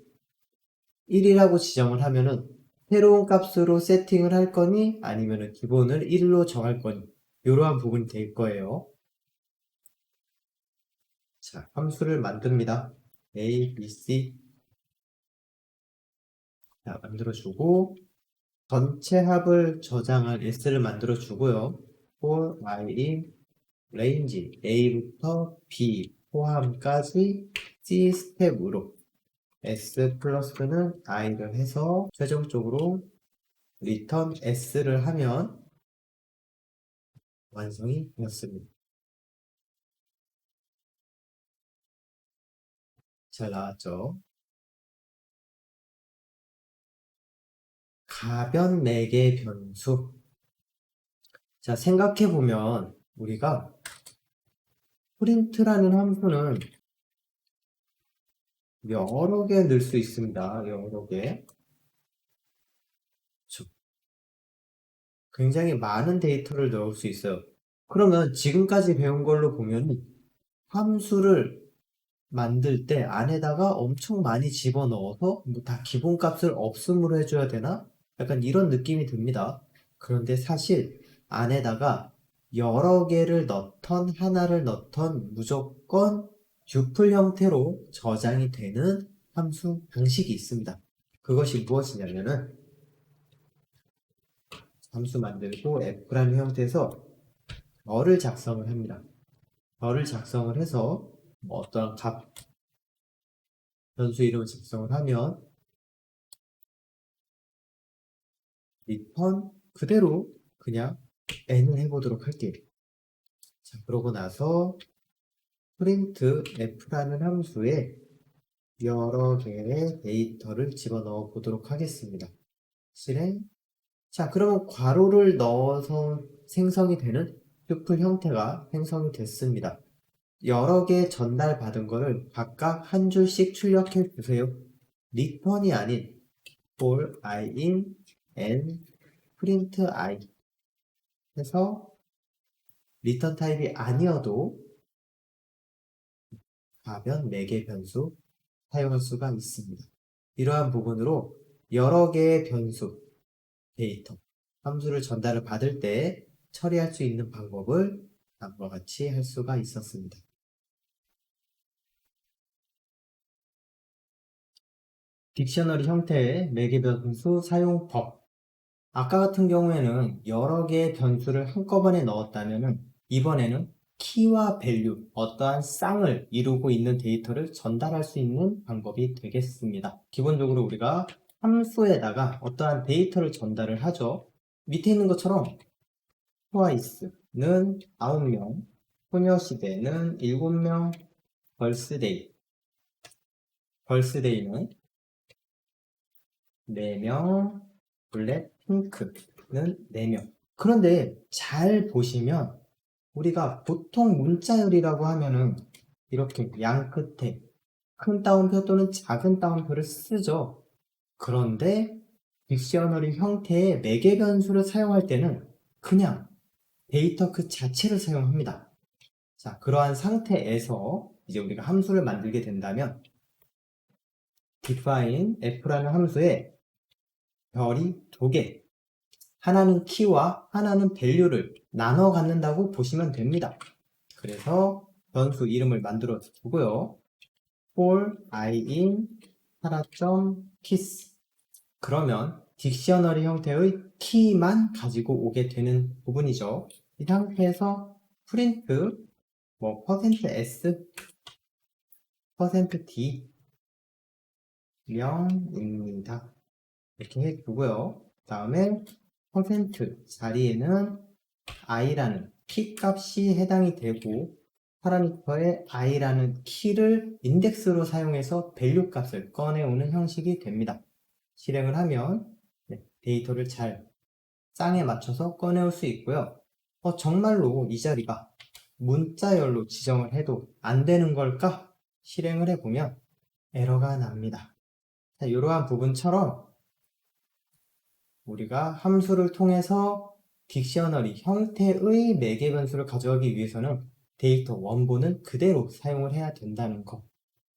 1이라고 지정을 하면은 새로운 값으로 세팅을 할 거니 아니면은 기본을 1로 정할 거니 이러한 부분이 될 거예요. 자, 함수를 만듭니다. A, B, C. 자, 만들어주고 전체 합을 저장할 S를 만들어주고요. for i range A부터 B 포함까지 C 스텝으로 S 플러스는 I를 해서 최종적으로 return S를 하면 완성이 되었습니다. 잘 나왔죠? 가변 4개 변수. 자, 생각해보면 우리가 print라는 함수는 여러 개 넣을 수 있습니다. 여러 개. 굉장히 많은 데이터를 넣을 수 있어요. 그러면 지금까지 배운 걸로 보면 함수를 만들 때 안에다가 엄청 많이 집어넣어서 뭐 다 기본값을 없음으로 해줘야 되나? 약간 이런 느낌이 듭니다. 그런데 사실 안에다가 여러 개를 넣던 하나를 넣던 무조건 듀플 형태로 저장이 되는 함수 방식이 있습니다. 그것이 무엇이냐면은 함수 만들고 f라는 형태에서 덜을 작성을 합니다. 덜을 작성을 해서 뭐 어떤 값 변수 이름을 작성을 하면 return 그대로 그냥 n을 해보도록 할게요. 자, 그러고 나서 print f라는 함수에 여러 개의 데이터를 집어넣어 보도록 하겠습니다. 실행. 자, 그러면 괄호를 넣어서 생성이 되는 튜플 형태가 생성이 됐습니다. 여러 개 전달받은 거를 각각 한 줄씩 출력해 주세요. return이 아닌 for I in and print I 해서 return 타입이 아니어도 가변 4개 변수 사용할 수가 있습니다. 이러한 부분으로 여러 개의 변수, 데이터, 함수를 전달을 받을 때 처리할 수 있는 방법을 다음과 같이 할 수가 있었습니다. 딕셔너리 형태의 매개 변수 사용법. 아까 같은 경우에는 여러 개의 변수를 한꺼번에 넣었다면 이번에는 키와 밸류, 어떠한 쌍을 이루고 있는 데이터를 전달할 수 있는 방법이 되겠습니다. 기본적으로 우리가 함수에다가 어떠한 데이터를 전달을 하죠. 밑에 있는 것처럼 트와이스는 9명, 소녀시대는 7명, 벌스데이는 4명, 블랙핑크는 4명. 그런데 잘 보시면 우리가 보통 문자열이라고 하면은 이렇게 양 끝에 큰 따옴표 또는 작은 따옴표를 쓰죠. 그런데 딕셔너리 형태의 매개 변수를 사용할 때는 그냥 데이터 그 자체를 사용합니다. 자, 그러한 상태에서 이제 우리가 함수를 만들게 된다면 define f라는 함수에 별이 2개, 하나는 키와 하나는 밸류를 나눠 갖는다고 보시면 됩니다. 그래서 변수 이름을 만들어 주고요. for I in kiss. 그러면 딕셔너리 형태의 키만 가지고 오게 되는 부분이죠. 이 상태에서 프린트 %s, %d 명입니다. 이렇게 해두고요. 다음에 퍼센트 자리에는 i라는 키 값이 해당이 되고 파라미터의 i라는 키를 인덱스로 사용해서 밸류 값을 꺼내오는 형식이 됩니다. 실행을 하면 데이터를 잘 쌍에 맞춰서 꺼내올 수 있고요. 정말로 이 자리가 문자열로 지정을 해도 안 되는 걸까? 실행을 해보면 에러가 납니다. 자, 이러한 부분처럼 우리가 함수를 통해서 딕셔너리 형태의 매개 변수를 가져가기 위해서는 데이터 원본은 그대로 사용을 해야 된다는 거.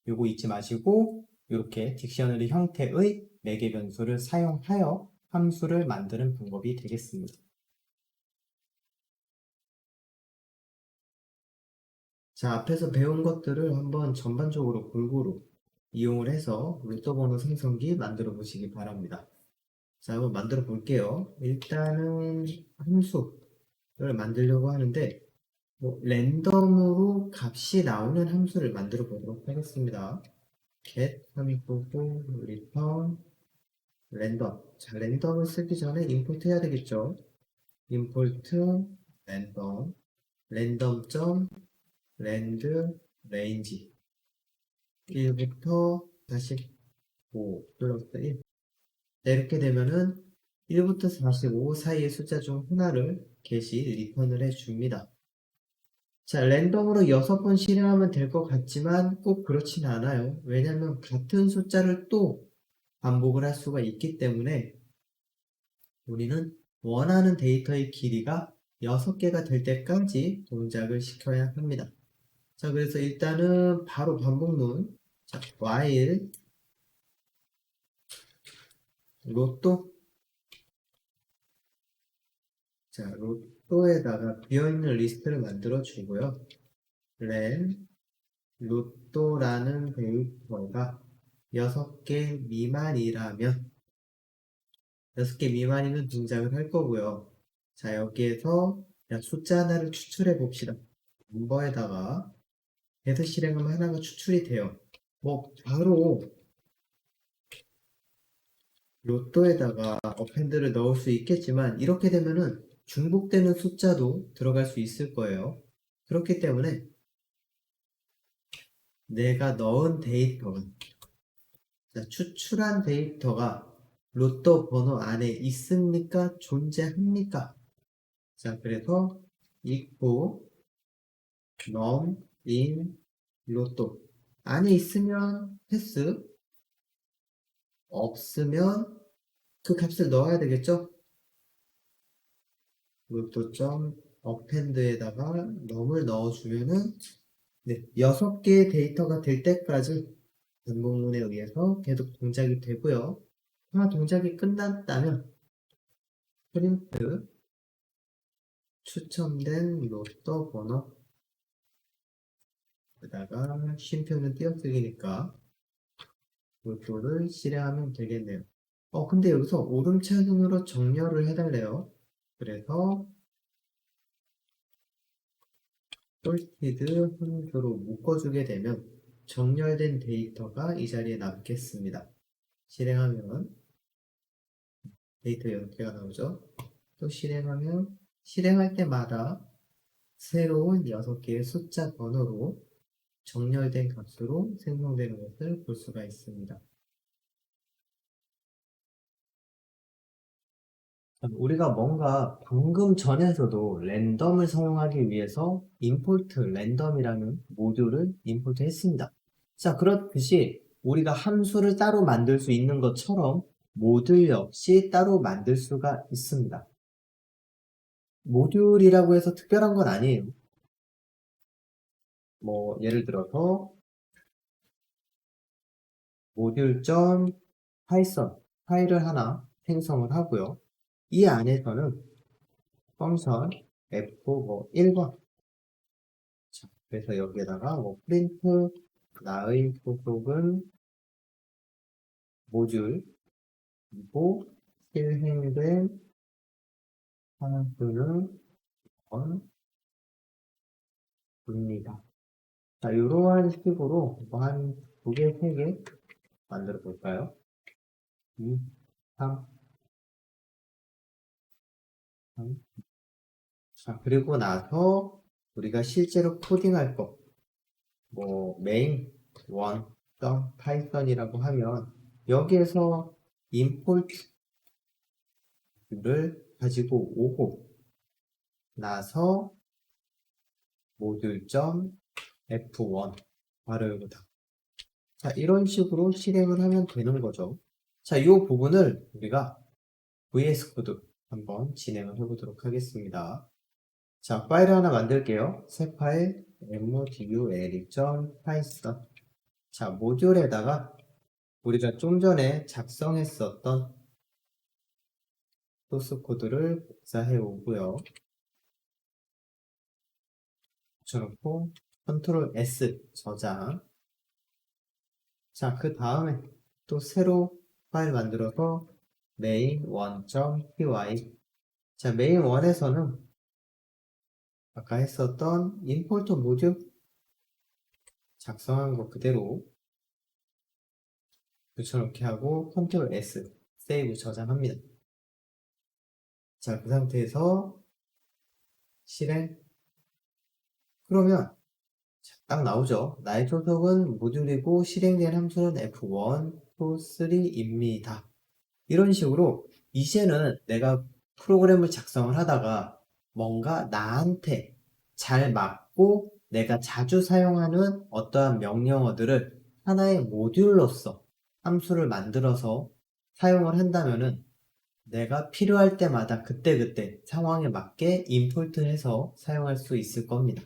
요거 잊지 마시고 이렇게 딕셔너리 형태의 매개 변수를 사용하여 함수를 만드는 방법이 되겠습니다. 자, 앞에서 배운 것들을 한번 전반적으로 골고루 이용을 해서 로또 번호 생성기 만들어 보시기 바랍니다. 자, 한번 만들어 볼게요. 일단은 함수를 만들려고 하는데 랜덤으로 값이 나오는 함수를 만들어 보도록 하겠습니다. get return 랜덤. 자, 랜덤을 쓰기 전에 임포트 해야 되겠죠. 임포트 랜덤 랜덤 랜드 레인지 1부터 45 플러스 1. 이렇게 되면은 1부터 45 사이의 숫자 중 하나를 get이 리턴을 해줍니다. 자, 랜덤으로 6번 실행하면 될 것 같지만 꼭 그렇진 않아요. 왜냐면 같은 숫자를 또 반복을 할 수가 있기 때문에 우리는 원하는 데이터의 길이가 6개가 될 때까지 동작을 시켜야 합니다. 자, 그래서 일단은 바로 반복문. 자, while 로또. 자, 로또에다가 비어있는 리스트를 만들어 주고요. len 로또라는 데이터가 6개 미만이라면 6개 미만이면 동작을 할 거고요. 자, 여기에서 숫자 하나를 추출해 봅시다. 넘버에다가 계속 실행하면 하나가 추출이 돼요. 바로 로또에다가 어펜드를 넣을 수 있겠지만 이렇게 되면은 중복되는 숫자도 들어갈 수 있을 거예요. 그렇기 때문에 내가 넣은 데이터가 추출한 데이터가 로또 번호 안에 있습니까? 존재합니까? 자, 그래서 있고 num in 로또 안에 있으면 패스, 없으면 그 값을 넣어야 되겠죠? 로또.append에다가 num을 넣어주면은 6개의 데이터가 될 때까지 반복문에 의해서 계속 동작이 되고요. 하나 동작이 끝났다면 프린트 추첨된 로또 번호 에다가 쉼표는 띄어쓰기니까 로또를 실행하면 되겠네요. 근데 여기서 오름차순으로 정렬을 해달래요. 그래서 솔티드 함수로 묶어주게 되면 정렬된 데이터가 이 자리에 남겠습니다. 실행하면 데이터 6개가 나오죠. 또 실행하면 실행할 때마다 새로운 6개의 숫자 번호로 정렬된 값으로 생성되는 것을 볼 수가 있습니다. 우리가 뭔가 방금 전에서도 랜덤을 사용하기 위해서 import 랜덤이라는 모듈을 임포트 했습니다. 자, 그렇듯이 우리가 함수를 따로 만들 수 있는 것처럼 모듈 역시 따로 만들 수가 있습니다. 모듈이라고 해서 특별한 건 아니에요. 예를 들어서 모듈.python 파일을 하나 생성을 하고요. 이 안에서는 펑션 f 1번 자, 그래서 여기에다가 프린트 나의 소속은 모듈이고 실행된 함수는 입니다. 자, 이러한 식으로 한 2개, 3개 만들어 볼까요? 2, 3, 3. 자, 그리고 나서 우리가 실제로 코딩할 거, 뭐 main one python이라고 하면 여기에서 import를 가지고 오고 나서 모듈.f1 바로 이거다. 자, 이런 식으로 실행을 하면 되는 거죠. 자, 이 부분을 우리가 VS 코드 한번 진행을 해보도록 하겠습니다. 자, 파일을 하나 만들게요. 새 파일 module.python. 자, 모듈에다가 우리가 좀 전에 작성했었던 소스 코드를 복사해 오고요. 붙여놓고 컨트롤 S 저장. 자, 그 다음에 또 새로 파일 만들어서 main1.py. 자, main1에서는 아까 했었던 import 모듈 작성한 거 그대로 붙여넣기 하고 컨트롤 S 세이브 저장합니다. 자, 그 상태에서 실행. 그러면 딱 나오죠. 나의 초석은 모듈이고 실행된 함수는 F1, 2, 3입니다. 이런 식으로 이제는 내가 프로그램을 작성을 하다가 뭔가 나한테 잘 맞고 내가 자주 사용하는 어떠한 명령어들을 하나의 모듈로서 함수를 만들어서 사용을 한다면은 내가 필요할 때마다 그때그때 상황에 맞게 임포트해서 사용할 수 있을 겁니다.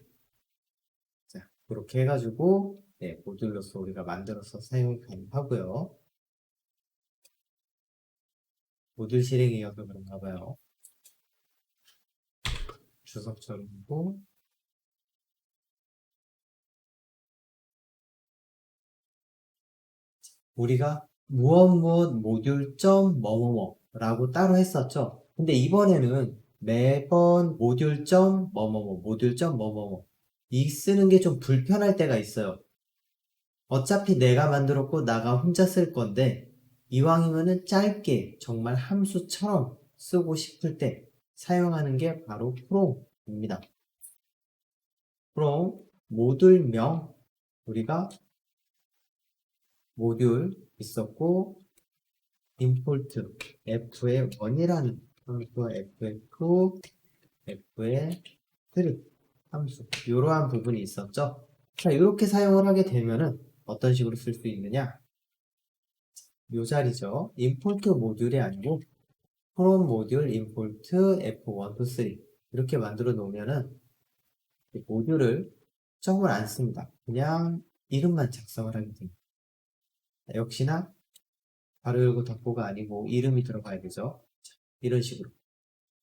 자, 그렇게 해가지고 모듈로서 우리가 만들어서 사용이 가능하고요. 모듈 실행이어서 그런가 봐요. 주석처럼이고 우리가 무엇 모듈 점 뭐뭐뭐라고 따로 했었죠. 근데 이번에는 매번 모듈 점 뭐뭐뭐 모듈 점 뭐뭐뭐 이 쓰는 게 좀 불편할 때가 있어요. 어차피 내가 만들었고 나가 혼자 쓸 건데 이왕이면은 짧게 정말 함수처럼 쓰고 싶을 때 사용하는 게 바로 from입니다. from 모듈명 우리가 모듈 있었고 import f의 1이라는 함수와 f의 2, f의 3 함수 이러한 부분이 있었죠. 자, 이렇게 사용을 하게 되면은 어떤 식으로 쓸 수 있느냐? 요 자리죠. import 모듈이 아니고 from 모듈 import f1 to 3 이렇게 만들어 놓으면은 모듈을 점을 안 씁니다. 그냥 이름만 작성을 하게 됩니다. 역시나 바로 열고 닫고가 아니고 이름이 들어가야 되죠. 자, 이런 식으로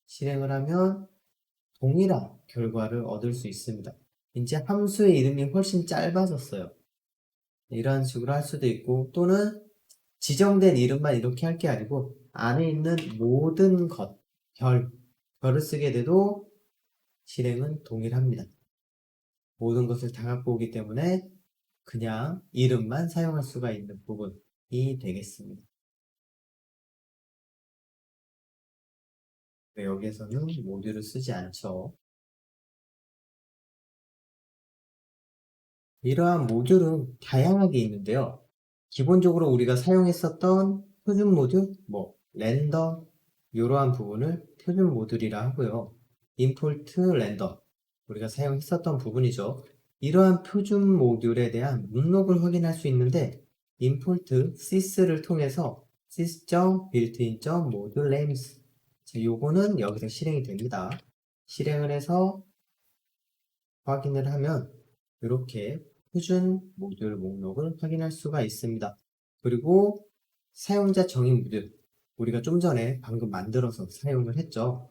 실행을 하면 동일한 결과를 얻을 수 있습니다. 이제 함수의 이름이 훨씬 짧아졌어요. 이런 식으로 할 수도 있고 또는 지정된 이름만 이렇게 할 게 아니고 안에 있는 모든 것, 별을 쓰게 돼도 실행은 동일합니다. 모든 것을 다 갖고 오기 때문에 그냥 이름만 사용할 수가 있는 부분이 되겠습니다. 여기에서는 모듈을 쓰지 않죠. 이러한 모듈은 다양하게 있는데요. 기본적으로 우리가 사용했었던 표준 모듈, 랜덤 이러한 부분을 표준 모듈이라 하고요. 임포트 랜덤 우리가 사용했었던 부분이죠. 이러한 표준 모듈에 대한 목록을 확인할 수 있는데 import sys를 통해서 sys.builtin.modulenames 요거는 여기서 실행이 됩니다. 실행을 해서 확인을 하면 이렇게 표준 모듈 목록을 확인할 수가 있습니다. 그리고 사용자 정의 모듈 우리가 좀 전에 방금 만들어서 사용을 했죠.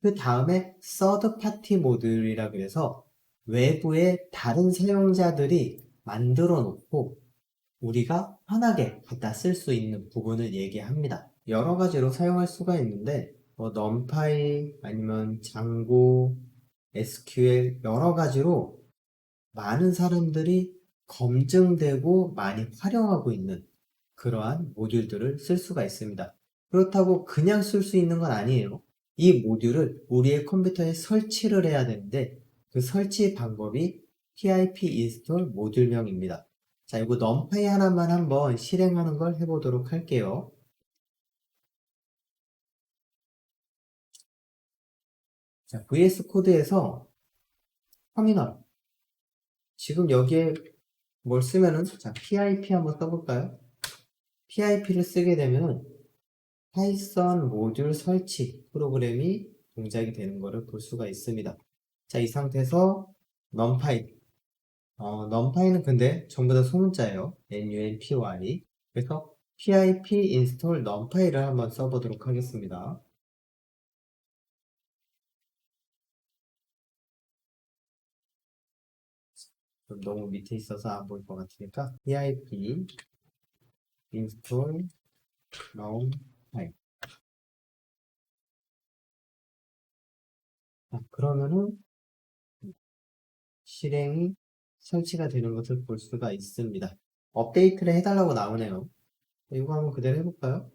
그 다음에 서드 파티 모듈이라 그래서 외부의 다른 사용자들이 만들어 놓고 우리가 편하게 갖다 쓸 수 있는 부분을 얘기합니다. 여러 가지로 사용할 수가 있는데 numpy 아니면 장고, SQL 여러 가지로 많은 사람들이 검증되고 많이 활용하고 있는 그러한 모듈들을 쓸 수가 있습니다. 그렇다고 그냥 쓸 수 있는 건 아니에요. 이 모듈을 우리의 컴퓨터에 설치를 해야 되는데 그 설치 방법이 pip install 모듈명입니다. 자, 이거 numpy 하나만 한번 실행하는 걸 해보도록 할게요. 자, VS 코드에서 터미널. 지금 여기에 뭘 쓰면은, 자, pip 한번 써볼까요? pip를 쓰게 되면 파이썬 모듈 설치 프로그램이 동작이 되는 것을 볼 수가 있습니다. 자, 이 상태에서 numpy. numpy는 근데 전부 다 소문자예요. numpy. 그래서 pip install numpy를 한번 써보도록 하겠습니다. 너무 밑에 있어서 안 보일 것 같으니까 pip install numpy. 그러면은 실행이 설치가 되는 것을 볼 수가 있습니다. 업데이트를 해달라고 나오네요. 이거 한번 그대로 해볼까요?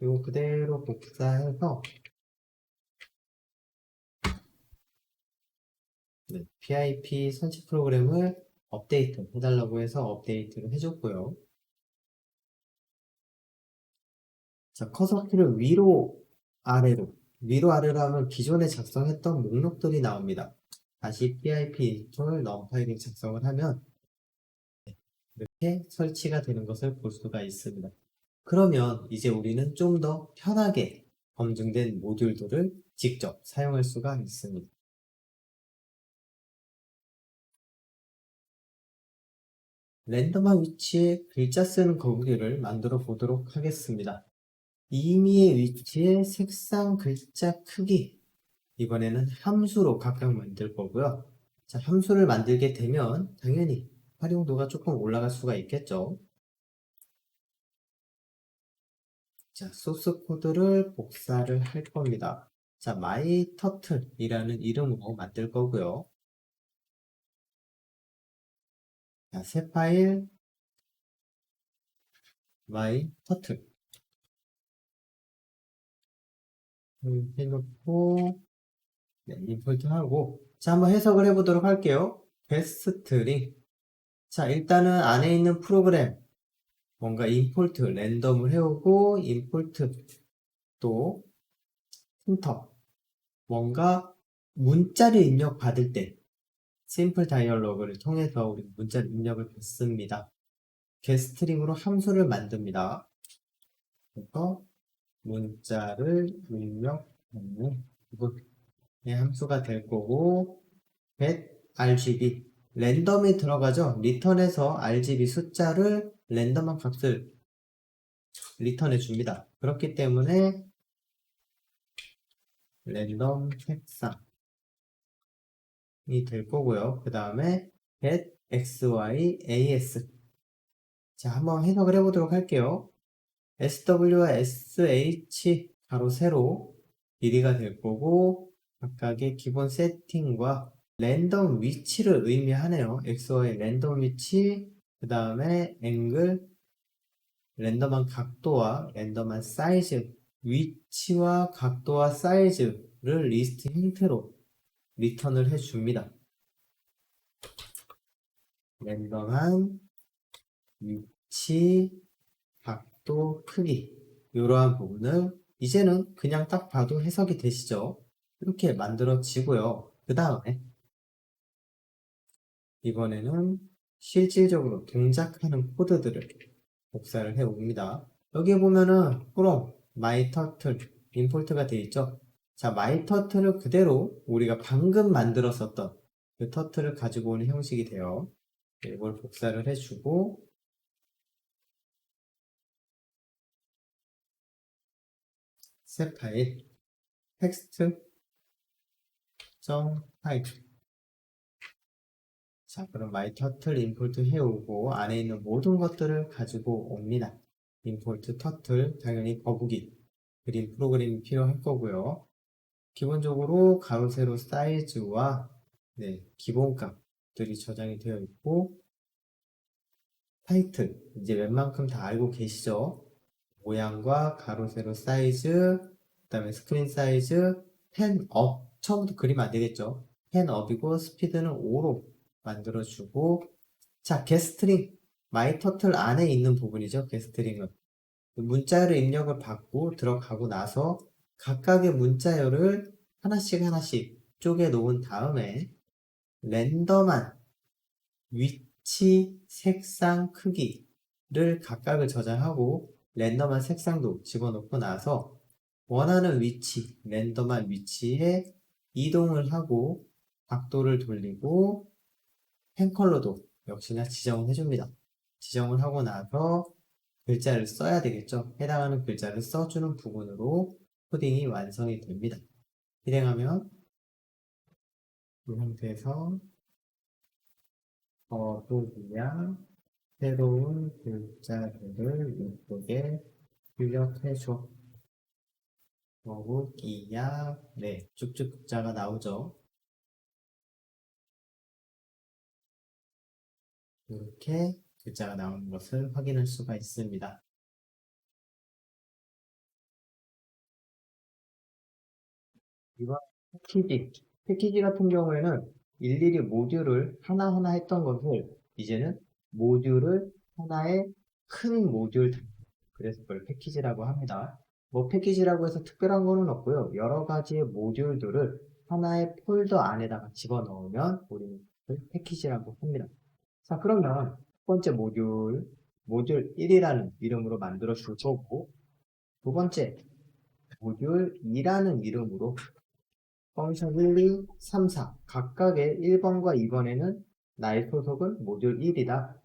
이거 그대로 복사해서 네, pip 설치 프로그램을 업데이트 해달라고 해서 업데이트를 해줬고요. 자, 커서 키를 위로 아래로 하면 기존에 작성했던 목록들이 나옵니다. 다시 pip install numpy를 작성을 하면 이렇게 설치가 되는 것을 볼 수가 있습니다. 그러면 이제 우리는 좀 더 편하게 검증된 모듈들을 직접 사용할 수가 있습니다. 랜덤한 위치에 글자 쓰는 거북이를 만들어 보도록 하겠습니다. 임의의 위치에 색상, 글자 크기, 이번에는 함수로 각각 만들 거고요. 자, 함수를 만들게 되면 당연히 활용도가 조금 올라갈 수가 있겠죠. 자, 소스 코드를 복사를 할 겁니다. 자, myturtle이라는 이름으로 만들 거고요. 자, 새 파일 myturtle 해놓고 네, 임포트 하고 자, 한번 해석을 해보도록 할게요. getString. 자, 일단은 안에 있는 프로그램 뭔가 임포트 랜덤을 해오고 임포트 또 힌터 뭔가 문자를 입력 받을 때 심플 다이얼로그를 통해서 우리 문자를 입력을 받습니다. getString으로 함수를 만듭니다. 그래서 문자를 입력하는 이것의 함수가 될 거고 get RGB 랜덤이 들어가죠. 리턴에서 RGB 숫자를 랜덤한 값을 리턴해 줍니다. 그렇기 때문에 랜덤 색상이 될 거고요. 그 다음에 get xy as 자, 한번 해석을 해보도록 할게요. sw와 sh 가로 세로 길이가 될 거고 각각의 기본 세팅과 랜덤 위치를 의미하네요. xy의 랜덤 위치 그 다음에 앵글 랜덤한 각도와 랜덤한 사이즈 위치와 각도와 사이즈를 리스트 형태로 리턴을 해줍니다. 랜덤한 위치, 각도, 크기 이러한 부분을 이제는 그냥 딱 봐도 해석이 되시죠? 이렇게 만들어지고요. 그 다음에 이번에는 실질적으로 동작하는 코드들을 복사를 해 옵니다. 여기 보면은 from, myturtle, 임포트가 되어 있죠. 자, myturtle을 그대로 우리가 방금 만들었었던 그 터틀을 가지고 오는 형식이 돼요. 이걸 복사를 해주고 새 파일 text.type 자, 그럼 myturtle 임포트 해오고 안에 있는 모든 것들을 가지고 옵니다. 임포트 turtle 당연히 거북이 그림 프로그램이 필요할 거고요. 기본적으로 가로 세로 사이즈와 네, 기본값들이 저장이 되어 있고 타이틀 이제 웬만큼 다 알고 계시죠? 모양과 가로 세로 사이즈 그 다음에 스크린 사이즈 펜업 처음부터 그리면 안 되겠죠? 10up이고 스피드는 5로 만들어주고, 자, getString, myTurtle 안에 있는 부분이죠. getString은 문자열을 입력을 받고 들어가고 나서 각각의 문자열을 하나씩 하나씩 쪼개 놓은 다음에 랜덤한 위치, 색상, 크기를 각각을 저장하고 랜덤한 색상도 집어넣고 나서 원하는 위치, 랜덤한 위치에 이동을 하고 각도를 돌리고 펜컬러도 역시나 지정을 해줍니다. 지정을 하고 나서 글자를 써야 되겠죠. 해당하는 글자를 써주는 부분으로 코딩이 완성이 됩니다. 실행하면 이 상태에서 더보기야 새로운 글자들을 이쁘게 입력해줘. 더보기야 네, 쭉쭉 글자가 나오죠. 이렇게 글자가 나오는 것을 확인할 수가 있습니다. 이번 패키지 같은 경우에는 일일이 모듈을 하나하나 했던 것을 이제는 모듈을 하나의 큰 모듈, 그래서 그걸 패키지라고 합니다. 뭐 패키지라고 해서 특별한 거는 없고요. 여러 가지의 모듈들을 하나의 폴더 안에다가 집어넣으면 우리는 그걸 패키지라고 합니다. 자, 그러면 첫 번째 모듈 1이라는 이름으로 만들어 줄 거고, 두 번째 모듈 2라는 이름으로 펑션 1, 2, 3, 4 각각의 1번과 2번에는 나의 소속은 모듈 1이다.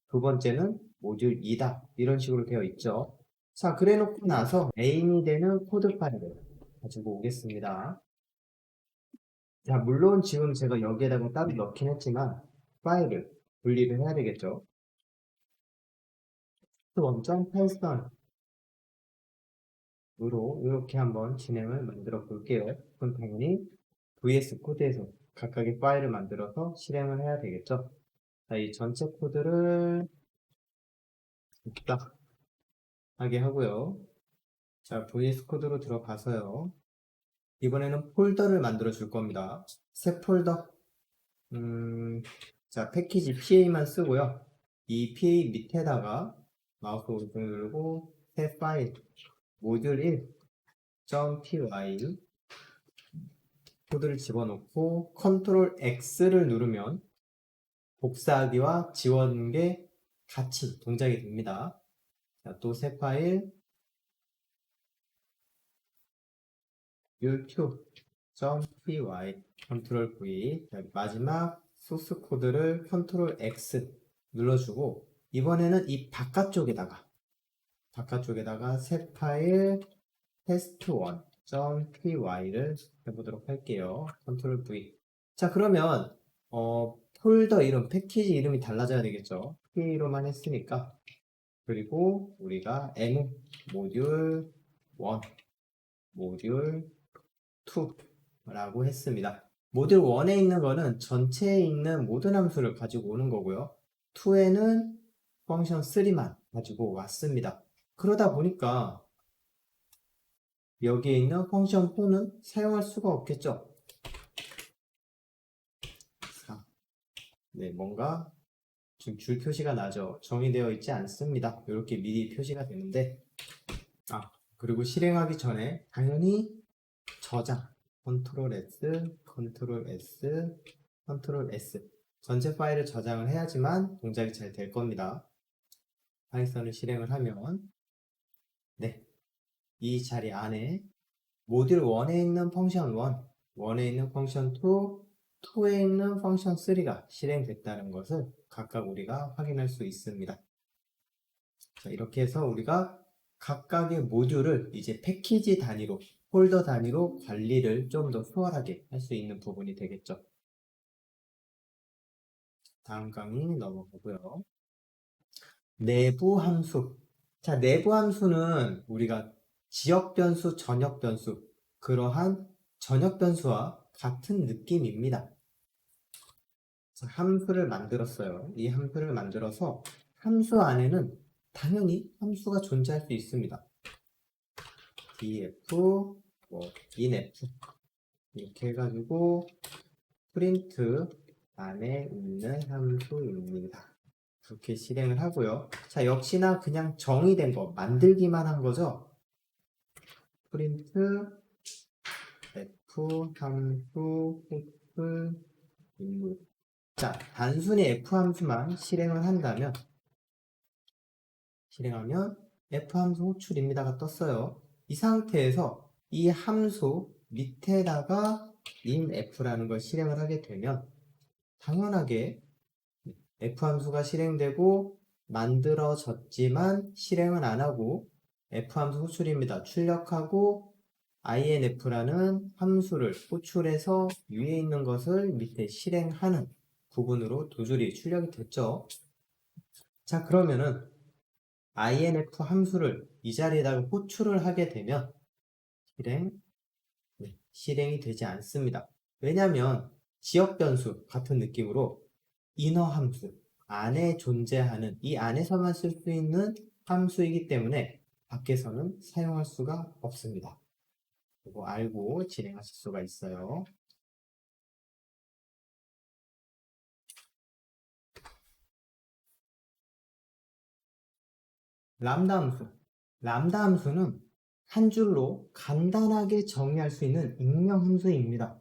두 번째는 모듈 2다. 이런 식으로 되어 있죠. 자, 그래 놓고 나서 메인이 되는 코드 파일을 가지고 오겠습니다. 자, 물론 지금 제가 여기에다가 따로 넣긴 했지만 파일을 분리를 해야 되겠죠. 원점.python으로 이렇게 한번 진행을 만들어 볼게요. 그럼 당연히 VS 코드에서 각각의 파일을 만들어서 실행을 해야 되겠죠. 자, 이 전체 코드를 딱 하게 하고요. 자, VS 코드로 들어가서요. 이번에는 폴더를 만들어 줄 겁니다. 새 폴더. 자, 패키지 PA만 쓰고요. 이 PA 밑에다가 마우스 오른쪽 누르고 새 파일 모듈 1.py 코드를 집어넣고 컨트롤 X를 누르면 복사하기와 지워는 같이 동작이 됩니다. 자, 또 새 파일 u2.py 컨트롤 V 마지막 소스 코드를 컨트롤 X 눌러주고 이번에는 이 바깥쪽에다가 새 파일 test1.py를 해보도록 할게요. 컨트롤 V. 자, 그러면 폴더 이름, 패키지 이름이 달라져야 되겠죠. PA로만 했으니까. 그리고 우리가 M 모듈 1, 모듈 2라고 했습니다. 모듈 1에 있는 거는 전체에 있는 모든 함수를 가지고 오는 거고요. 2에는 펑션 3만 가지고 왔습니다. 그러다 보니까 여기에 있는 펑션 4는 사용할 수가 없겠죠. 네, 뭔가 지금 줄 표시가 나죠. 정의되어 있지 않습니다. 이렇게 미리 표시가 되는데, 그리고 실행하기 전에 당연히 저장, 컨트롤 S, 컨트롤 S, 컨트롤 S 전체 파일을 저장을 해야지만 동작이 잘 될 겁니다. 파이썬을 실행을 하면 네, 이 자리 안에 모듈 1에 있는 펑션 1에 있는 펑션 2, 2에 있는 펑션 3가 실행됐다는 것을 각각 우리가 확인할 수 있습니다. 자, 이렇게 해서 우리가 각각의 모듈을 이제 패키지 단위로, 폴더 단위로 관리를 좀 더 수월하게 할 수 있는 부분이 되겠죠. 다음 강의 넘어가고요. 내부 함수. 자, 내부 함수는 우리가 지역 변수, 전역 변수, 그러한 전역 변수와 같은 느낌입니다. 자, 함수를 만들었어요. 이 함수를 만들어서 함수 안에는 당연히 함수가 존재할 수 있습니다. df, inf 이렇게 해가지고 프린트 안에 있는 함수입니다. 그렇게 실행을 하고요. 자, 역시나 그냥 정의된 거 만들기만 한 거죠. 프린트 f 함수 호출 인물. 자, 단순히 f 함수만 실행하면 f 함수 호출입니다가 떴어요. 이 상태에서 이 함수 밑에다가 inF라는 걸 실행을 하게 되면 당연하게 F 함수가 실행되고 만들어졌지만 실행은 안 하고 F 함수 호출입니다. 출력하고 INF라는 함수를 호출해서 위에 있는 것을 밑에 실행하는 부분으로 두 줄이 출력이 됐죠. 자, 그러면은 INF 함수를 이 자리에다가 호출을 하게 되면 실행이 되지 않습니다. 왜냐하면 지역 변수 같은 느낌으로 인어 함수 안에 존재하는 이 안에서만 쓸 수 있는 함수이기 때문에 밖에서는 사용할 수가 없습니다. 이거 알고 진행하실 수가 있어요. 람다 함수. 람다 함수는 한 줄로 간단하게 정의할 수 있는 익명 함수입니다.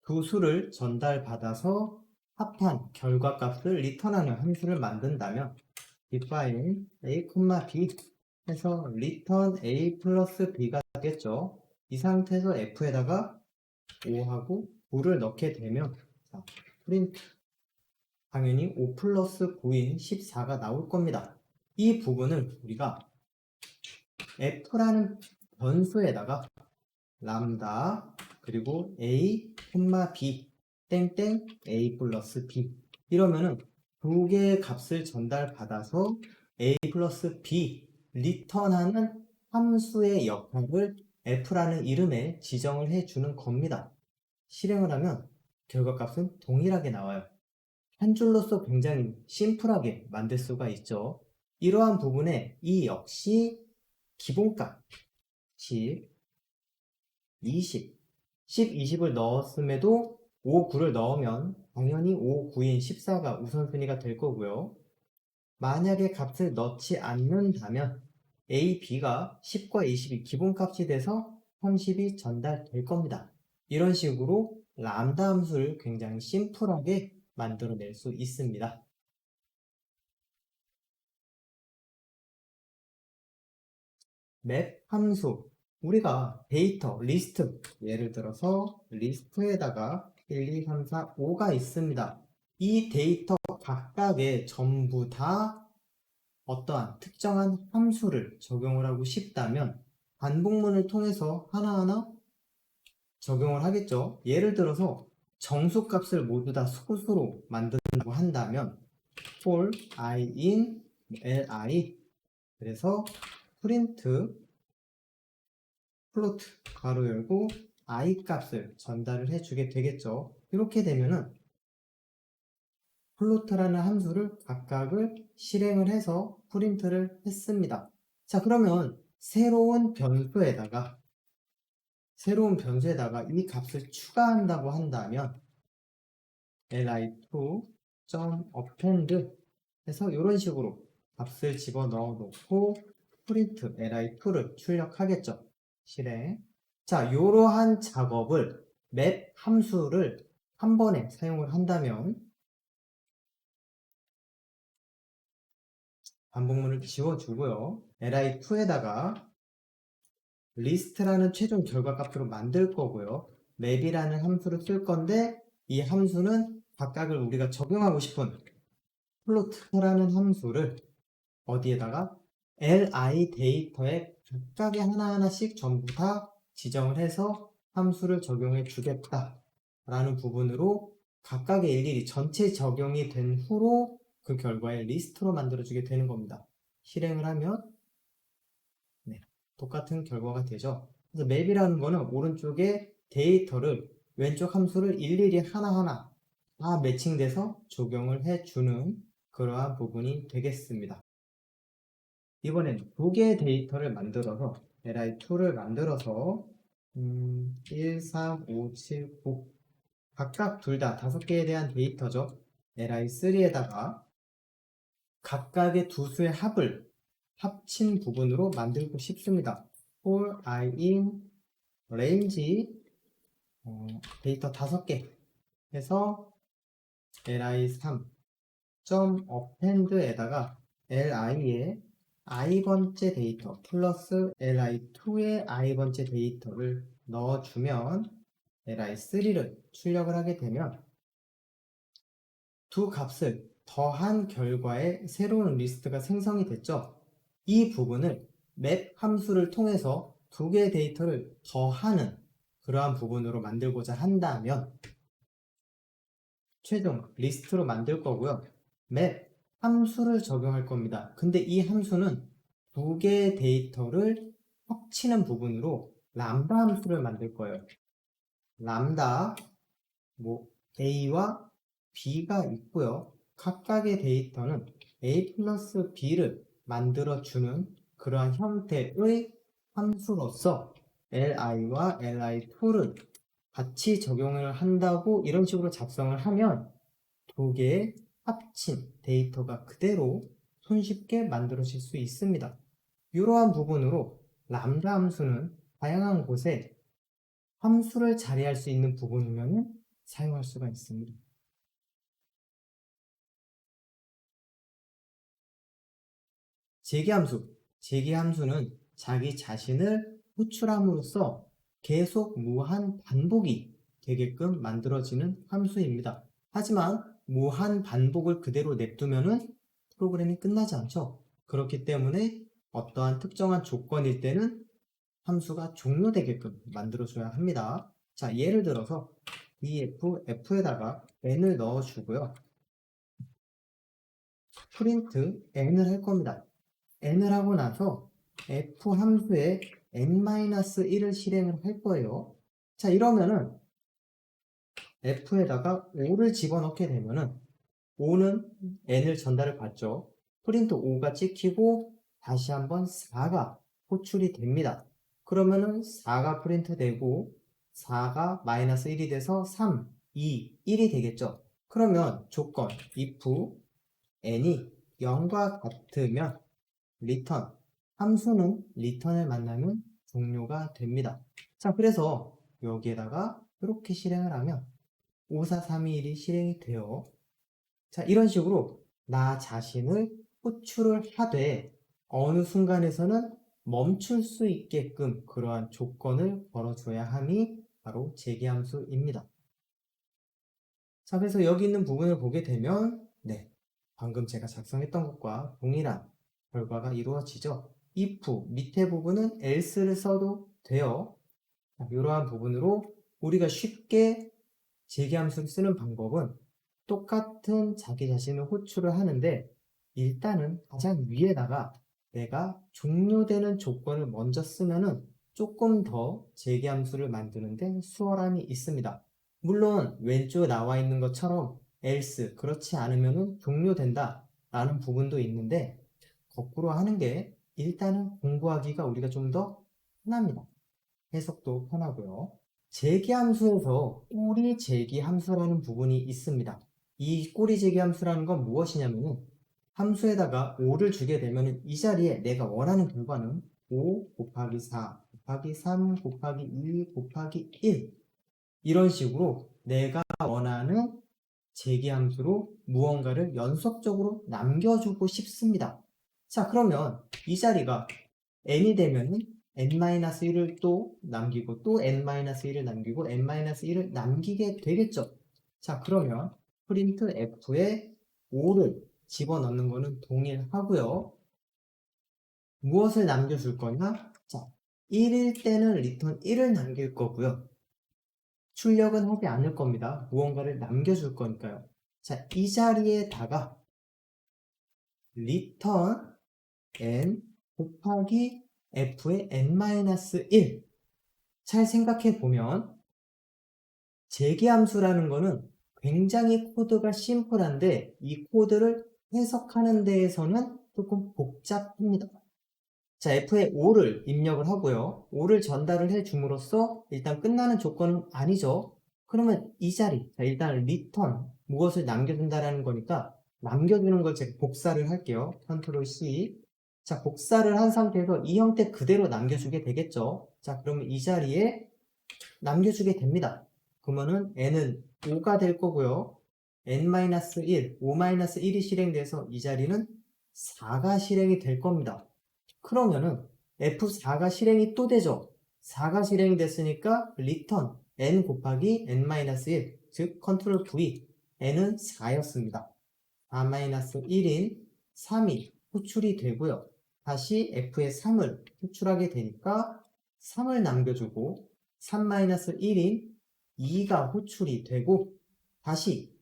두 수를 전달받아서 합한 결과값을 리턴하는 함수를 만든다면 define a, b 해서 return a 플러스 b가 되겠죠. 이 상태에서 f에다가 5하고 9를 넣게 되면 자, 프린트 당연히 5 플러스 9인 14가 나올 겁니다. 이 부분을 우리가 f라는 변수에다가 람다 그리고 a, b 땡땡 a 플러스 b 이러면은 두 개의 값을 전달받아서 a 플러스 b 리턴하는 함수의 역할을 f라는 이름에 지정을 해주는 겁니다. 실행을 하면 결과값은 동일하게 나와요. 한 줄로서 굉장히 심플하게 만들 수가 있죠. 이러한 부분에 이 역시 기본값 10, 20, 10, 20을 넣었음에도 5, 9를 넣으면 당연히 5, 9인 14가 우선순위가 될 거고요. 만약에 값을 넣지 않는다면 A, B가 10과 20이 기본값이 돼서 30이 전달될 겁니다. 이런 식으로 람다 함수를 굉장히 심플하게 만들어낼 수 있습니다. 맵 함수. 우리가 데이터, 리스트, 예를 들어서 리스트에다가 1, 2, 3, 4, 5가 있습니다. 이 데이터 각각에 전부 다 어떠한 특정한 함수를 적용을 하고 싶다면 반복문을 통해서 하나하나 적용을 하겠죠. 예를 들어서 정수값을 모두 다 소수로 만든다고 한다면 for i in li 그래서 프린트 플로트 가로 열고 i 값을 전달을 해주게 되겠죠. 이렇게 되면은 플로트라는 함수를 각각을 실행을 해서 프린트를 했습니다. 자, 그러면 새로운 변수에다가 이 값을 추가한다고 한다면 li2.append 해서 이런 식으로 값을 집어넣어 놓고 프린트 li2를 출력하겠죠. 실행. 자, 이러한 작업을 맵 함수를 한 번에 사용을 한다면 반복문을 지워주고요. li2에다가 리스트라는 최종 결과값으로 만들 거고요. 맵이라는 함수를 쓸 건데 이 함수는 각각을 우리가 적용하고 싶은 플로트라는 함수를 어디에다가 li 데이터에 각각의 하나하나씩 전부 다 지정을 해서 함수를 적용해 주겠다 라는 부분으로 각각의 일일이 전체 적용이 된 후로 그 결과에 리스트로 만들어 주게 되는 겁니다. 실행을 하면 똑같은 결과가 되죠. 그래서 맵이라는 거는 오른쪽에 데이터를 왼쪽 함수를 일일이 하나하나 다 매칭돼서 적용을 해주는 그러한 부분이 되겠습니다. 이번엔 두 개의 데이터를 만들어서 li2를 만들어서 1, 3, 5, 7, 9 각각 둘 다 5개에 대한 데이터죠. li3에다가 각각의 두 수의 합을 합친 부분으로 만들고 싶습니다. for I in range 데이터 5개 해서 li3.append에다가 li의 i번째 데이터 플러스 li2의 i번째 데이터를 넣어주면 li3를 출력을 하게 되면 두 값을 더한 결과의 새로운 리스트가 생성이 됐죠. 이 부분을 맵 함수를 통해서 두 개의 데이터를 더하는 그러한 부분으로 만들고자 한다면 최종 리스트로 만들 거고요. 맵 함수를 적용할 겁니다. 근데 이 함수는 두 개의 데이터를 합치는 부분으로 람다 함수를 만들 거예요. 람다 A와 B가 있고요. 각각의 데이터는 A 플러스 B를 만들어주는 그러한 형태의 함수로서 li와 li2를 같이 적용을 한다고 이런 식으로 작성을 하면 두 개의 합친 데이터가 그대로 손쉽게 만들어질 수 있습니다. 이러한 부분으로 람다 함수는 다양한 곳에 함수를 자리할 수 있는 부분이면 사용할 수가 있습니다. 재기함수. 재기함수는 자기 자신을 호출함으로써 계속 무한 반복이 되게끔 만들어지는 함수입니다. 하지만 무한 반복을 그대로 냅두면은 프로그램이 끝나지 않죠. 그렇기 때문에 어떠한 특정한 조건일 때는 함수가 종료되게끔 만들어줘야 합니다. 자, 예를 들어서 f에다가 n을 넣어주고요. 프린트 n을 할 겁니다. n을 하고 나서 f 함수에 n-1을 실행을 할 거예요. 자, 이러면은 f에다가 5를 집어넣게 되면은 5는 n을 전달을 받죠. 프린트 5가 찍히고 다시 한번 4가 호출이 됩니다. 그러면은 4가 프린트 되고 4가 마이너스 1이 돼서 3, 2, 1이 되겠죠. 그러면 조건 if n이 0과 같으면 return 함수는 return을 만나면 종료가 됩니다. 자, 그래서 여기에다가 이렇게 실행을 하면 5, 4, 3, 2, 1이 실행이 돼요. 자, 이런 식으로 나 자신을 호출을 하되 어느 순간에서는 멈출 수 있게끔 그러한 조건을 걸어줘야 함이 바로 재기함수입니다. 자, 그래서 여기 있는 부분을 보게 되면 방금 제가 작성했던 것과 동일한 결과가 이루어지죠. if 밑에 부분은 else를 써도 돼요. 이러한 부분으로 우리가 쉽게 재기함수를 쓰는 방법은 똑같은 자기 자신을 호출을 하는데 일단은 가장 위에다가 내가 종료되는 조건을 먼저 쓰면은 조금 더 재기함수를 만드는데 수월함이 있습니다. 물론 왼쪽에 나와 있는 것처럼 else 그렇지 않으면은 종료된다 라는 부분도 있는데 거꾸로 하는 게 일단은 공부하기가 우리가 좀 더 편합니다. 해석도 편하고요. 재기함수에서 꼬리 재기함수라는 부분이 있습니다. 이 꼬리 재기함수라는 건 무엇이냐면은 함수에다가 5를 주게 되면 이 자리에 내가 원하는 결과는 5 곱하기 4 곱하기 3 곱하기 2 곱하기 1 이런 식으로 내가 원하는 재기함수로 무언가를 연속적으로 남겨주고 싶습니다. 자, 그러면 이 자리가 n이 되면은 n-1을 또 남기고 또 n-1을 남기고 n-1을 남기게 되겠죠. 자, 그러면 프린트 f에 5를 집어넣는 거는 동일하고요. 무엇을 남겨줄 거냐? 자, 1일 때는 return 1을 남길 거고요. 출력은 하지 않을 겁니다. 무언가를 남겨줄 거니까요. 자, 이 자리에다가 return n 곱하기 f의 n-1 잘 생각해 보면 재기함수라는 거는 굉장히 코드가 심플한데 이 코드를 해석하는 데에서는 조금 복잡합니다. 자, f에 5를 입력을 하고요. 5를 전달을 해 줌으로써 일단 끝나는 조건은 아니죠. 그러면 이 자리, 자, 일단 리턴, 무엇을 남겨준다라는 거니까 남겨주는 걸 제가 복사를 할게요. 컨트롤 C. 자, 복사를 한 상태에서 이 형태 그대로 남겨주게 되겠죠. 자, 그러면 이 자리에 남겨주게 됩니다. 그러면은 n은 5가 될 거고요. n-1, 5-1이 실행돼서 이 자리는 4가 실행이 될 겁니다. 그러면은 F4가 실행이 또 되죠. 4가 실행이 됐으니까 return n 곱하기 n-1, 즉 컨트롤 V, n은 4였습니다. 4-1인 3이 호출이 되고요. 다시 F에 3을 호출하게 되니까 3을 남겨주고 3-1인 2가 호출이 되고 다시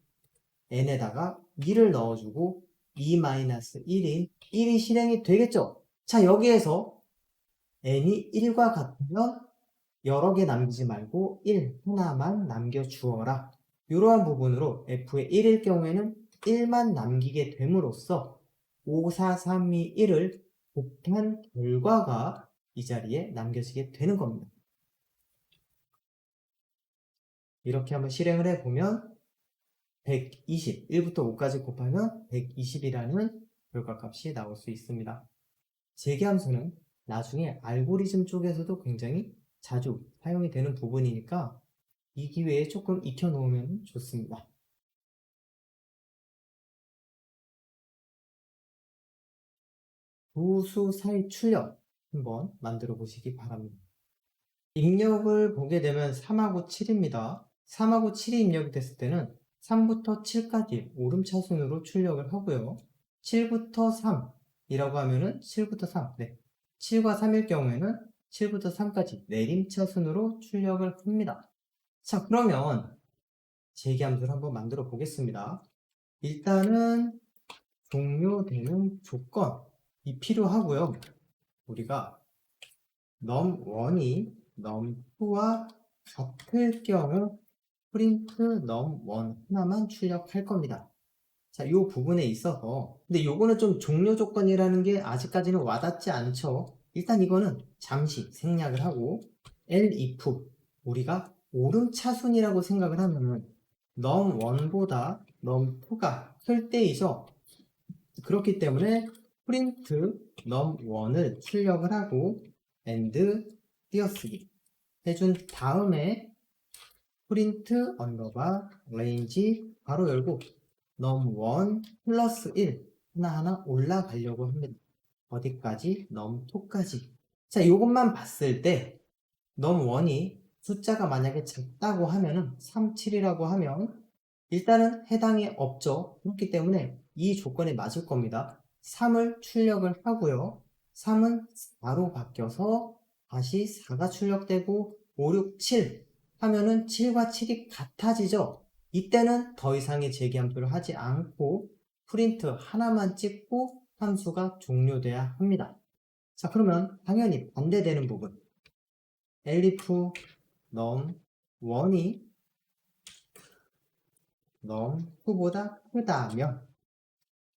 n에다가 2를 넣어주고 2-1인 1이 실행이 되겠죠. 자, 여기에서 n이 1과 같으면 여러 개 남기지 말고 1 하나만 남겨주어라. 이러한 부분으로 f의 1일 경우에는 1만 남기게 됨으로써 5, 4, 3, 2, 1을 곱한 결과가 이 자리에 남겨지게 되는 겁니다. 이렇게 한번 실행을 해보면 120, 1부터 5까지 곱하면 120이라는 결과값이 나올 수 있습니다. 재계함수는 나중에 알고리즘 쪽에서도 굉장히 자주 사용이 되는 부분이니까 이 기회에 조금 익혀놓으면 좋습니다. 두 수 사이 출력 한번 만들어 보시기 바랍니다. 입력을 보게 되면 3하고 7입니다. 3하고 7이 입력이 됐을 때는 3부터 7까지 오름차순으로 출력을 하고요. 7부터 3이라고 하면은 7부터 3, 네. 7과 3일 경우에는 7부터 3까지 내림차순으로 출력을 합니다. 자, 그러면 재계함수를 한번 만들어 보겠습니다. 일단은 종료되는 조건이 필요하고요. 우리가 num1이 num2와 같을 경우 print num1 하나만 출력할 겁니다. 자, 이 부분에 있어서 근데 요거는 좀 종료 조건이라는 게 아직까지는 와닿지 않죠. 일단 이거는 잠시 생략을 하고 elif 우리가 오름차순이라고 생각을 하면은 num1보다 num2가 클 때이죠. 그렇기 때문에 print num1을 출력을 하고 and 띄어쓰기 해준 다음에 print 언더바 range 바로 열고 num1 플러스 1 하나하나 올라가려고 합니다. 어디까지? num2까지. 자, 이것만 봤을 때 num1이 숫자가 만약에 작다고 하면은 37이라고 하면 일단은 해당이 없죠. 그렇기 때문에 이 조건에 맞을 겁니다. 3을 출력을 하고요. 3은 4로 바뀌어서 다시 4가 출력되고 5, 6, 7 하면은 7과 7이 같아지죠. 이때는 더 이상의 재계함수를 하지 않고 프린트 하나만 찍고 함수가 종료돼야 합니다. 자, 그러면 당연히 반대되는 부분 elif num1이 num2보다 크다면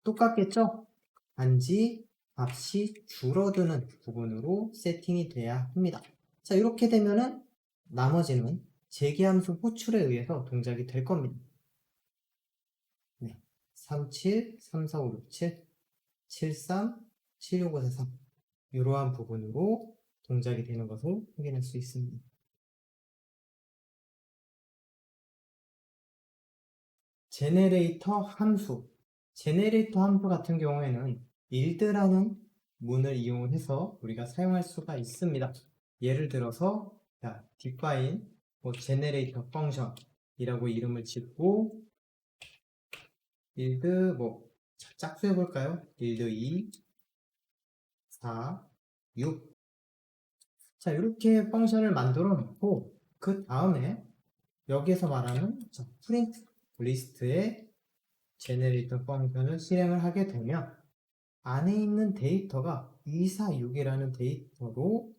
똑같겠죠? 단지 값이 줄어드는 부분으로 세팅이 돼야 합니다. 자, 이렇게 되면은 나머지는 재계함수 호출에 의해서 동작이 될 겁니다. 네. 37, 34, 5, 6, 7, 73, 76, 5, 4, 3 이러한 부분으로 동작이 되는 것을 확인할 수 있습니다. 제네레이터 함수 같은 경우에는 build라는 문을 이용해서 우리가 사용할 수가 있습니다. 예를 들어서 define generator function 이라고 이름을 짓고 build 짝수 해볼까요? build 2 4 6 자, 이렇게 펑션을 만들어 놓고 그 다음에 여기에서 말하는 print 리스트에 제네레이터 펑션을 실행을 하게 되면 안에 있는 데이터가 246이라는 데이터로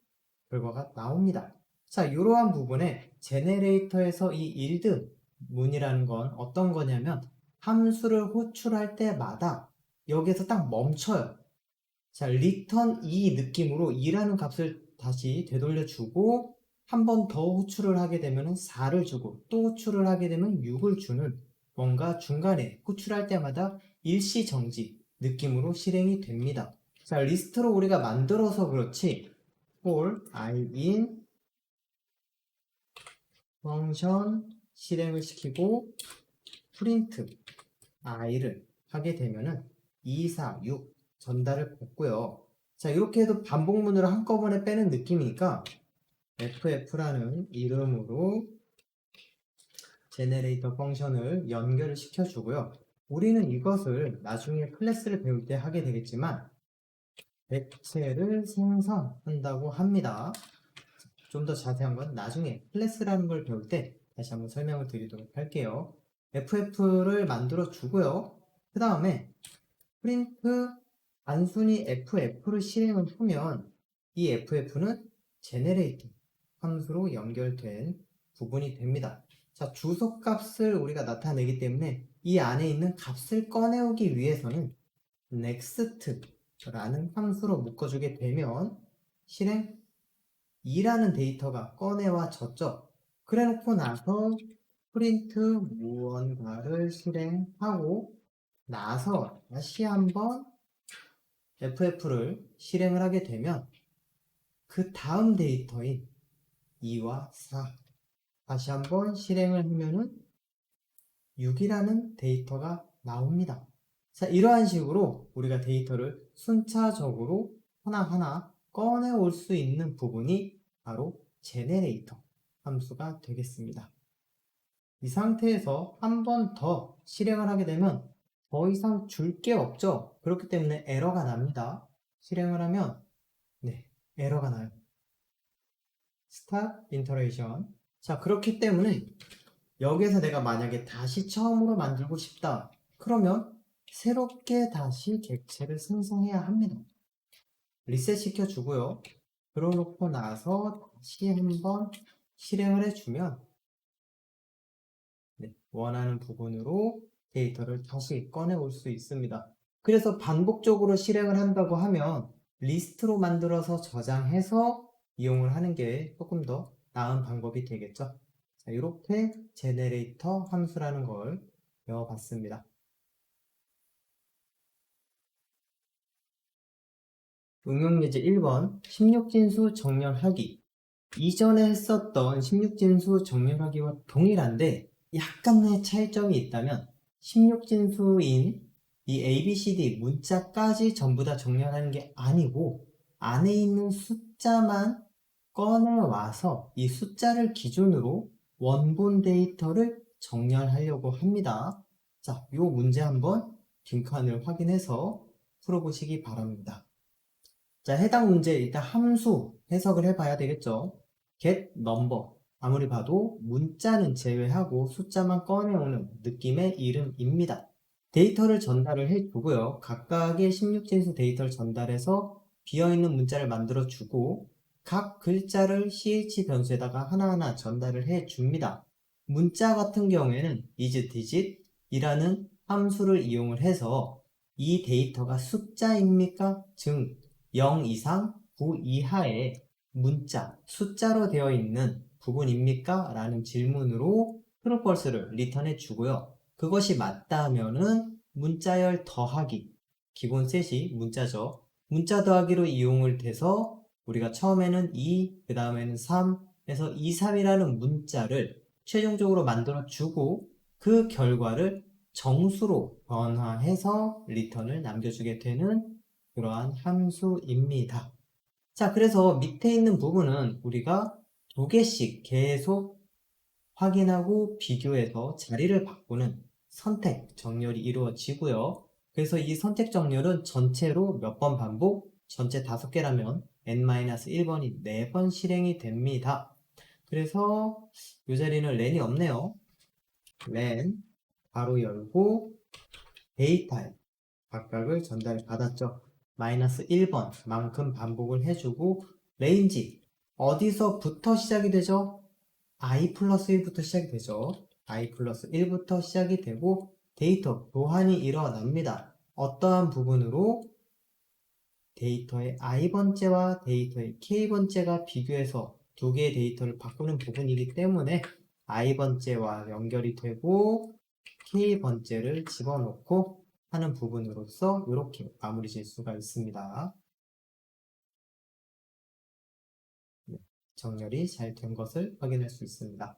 결과가 나옵니다. 자, 이러한 부분에 제네레이터에서 이 yield 문이라는 건 어떤 거냐면 함수를 호출할 때마다 여기에서 딱 멈춰요. 자, return 2 느낌으로 2라는 값을 다시 되돌려주고 한 번 더 호출을 하게 되면 4를 주고 또 호출을 하게 되면 6을 주는 뭔가 중간에 호출할 때마다 일시정지 느낌으로 실행이 됩니다. 자, 리스트로 우리가 만들어서 그렇지 for I in 펑션 실행을 시키고 프린트 i를 하게 되면은 2, 4, 6 전달을 받고요. 자, 이렇게 해도 반복문으로 한꺼번에 빼는 느낌이니까 ff라는 이름으로 제네레이터 펑션을 연결을 시켜주고요. 우리는 이것을 나중에 클래스를 배울 때 하게 되겠지만 객체를 생성한다고 합니다. 좀 더 자세한 건 나중에 클래스라는 걸 배울 때 다시 한번 설명을 드리도록 할게요. FF를 만들어 주고요. 그 다음에 프린트 단순히 FF를 실행을 하면 이 FF는 제네레이터 함수로 연결된 부분이 됩니다. 자, 주소값을 우리가 나타내기 때문에 이 안에 있는 값을 꺼내오기 위해서는 next라는 함수로 묶어주게 되면 실행 2라는 데이터가 꺼내와졌죠. 그래 놓고 나서 프린트 무언가를 실행하고 나서 다시 한번 FF를 실행을 하게 되면 그 다음 데이터인 2와 4 다시 한번 실행을 하면은 6이라는 데이터가 나옵니다. 자, 이러한 식으로 우리가 데이터를 순차적으로 하나하나 꺼내올 수 있는 부분이 바로 제네레이터 함수가 되겠습니다. 이 상태에서 한 번 더 실행을 하게 되면 더 이상 줄 게 없죠. 그렇기 때문에 에러가 납니다. 실행을 하면 에러가 나요. Start iteration. 자, 그렇기 때문에 여기에서 내가 만약에 다시 처음으로 만들고 싶다. 그러면 새롭게 다시 객체를 생성해야 합니다. 리셋 시켜주고요. 그러놓고 나서 다시 한번 실행을 해주면 원하는 부분으로 데이터를 다시 꺼내올 수 있습니다. 그래서 반복적으로 실행을 한다고 하면 리스트로 만들어서 저장해서 이용을 하는 게 조금 더 나은 방법이 되겠죠. 자, 이렇게 제네레이터 함수라는 걸 배워봤습니다. 응용예제 1번 16진수 정렬하기. 이전에 했었던 16진수 정렬하기와 동일한데 약간의 차이점이 있다면 16진수인 이 ABCD 문자까지 전부 다 정렬하는 게 아니고 안에 있는 숫자만 꺼내와서 이 숫자를 기준으로 원본 데이터를 정렬하려고 합니다. 자, 이 문제 한번 빈칸을 확인해서 풀어보시기 바랍니다. 자, 해당 문제 일단 함수 해석을 해봐야 되겠죠. get number. 아무리 봐도 문자는 제외하고 숫자만 꺼내오는 느낌의 이름입니다. 데이터를 전달을 해주고요. 각각의 16진수 데이터를 전달해서 비어있는 문자를 만들어주고 각 글자를 ch 변수에다가 하나하나 전달을 해줍니다. 문자 같은 경우에는 isDigit 이라는 함수를 이용을 해서 이 데이터가 숫자입니까? 즉 0 이상 9 이하의 문자, 숫자로 되어 있는 부분입니까? 라는 질문으로 트루펄스를 리턴해 주고요. 그것이 맞다 하면은 문자열 더하기, 기본 셋이 문자죠. 문자 더하기로 이용을 돼서 우리가 처음에는 2, 그 다음에는 3 해서 2, 3이라는 문자를 최종적으로 만들어 주고 그 결과를 정수로 변화해서 리턴을 남겨주게 되는 그러한 함수입니다. 자, 그래서 밑에 있는 부분은 우리가 두 개씩 계속 확인하고 비교해서 자리를 바꾸는 선택 정렬이 이루어지고요. 그래서 이 선택 정렬은 전체로 몇 번 반복? 전체 5개라면 n-1번이 4번 실행이 됩니다. 그래서 이 자리는 렌이 없네요. 렌 바로 열고 데이터에 각각을 전달 받았죠. -1번 만큼 반복을 해주고 레인지 어디서부터 시작이 되죠? i 플러스 1부터 시작이 되죠. i 플러스 1부터 시작이 되고 데이터 교환이 일어납니다. 어떠한 부분으로 데이터의 i번째와 데이터의 k번째가 비교해서 두 개의 데이터를 바꾸는 부분이기 때문에 i번째와 연결이 되고 k번째를 집어넣고 하는 부분으로서 이렇게 마무리 질 수가 있습니다. 정렬이 잘 된 것을 확인할 수 있습니다.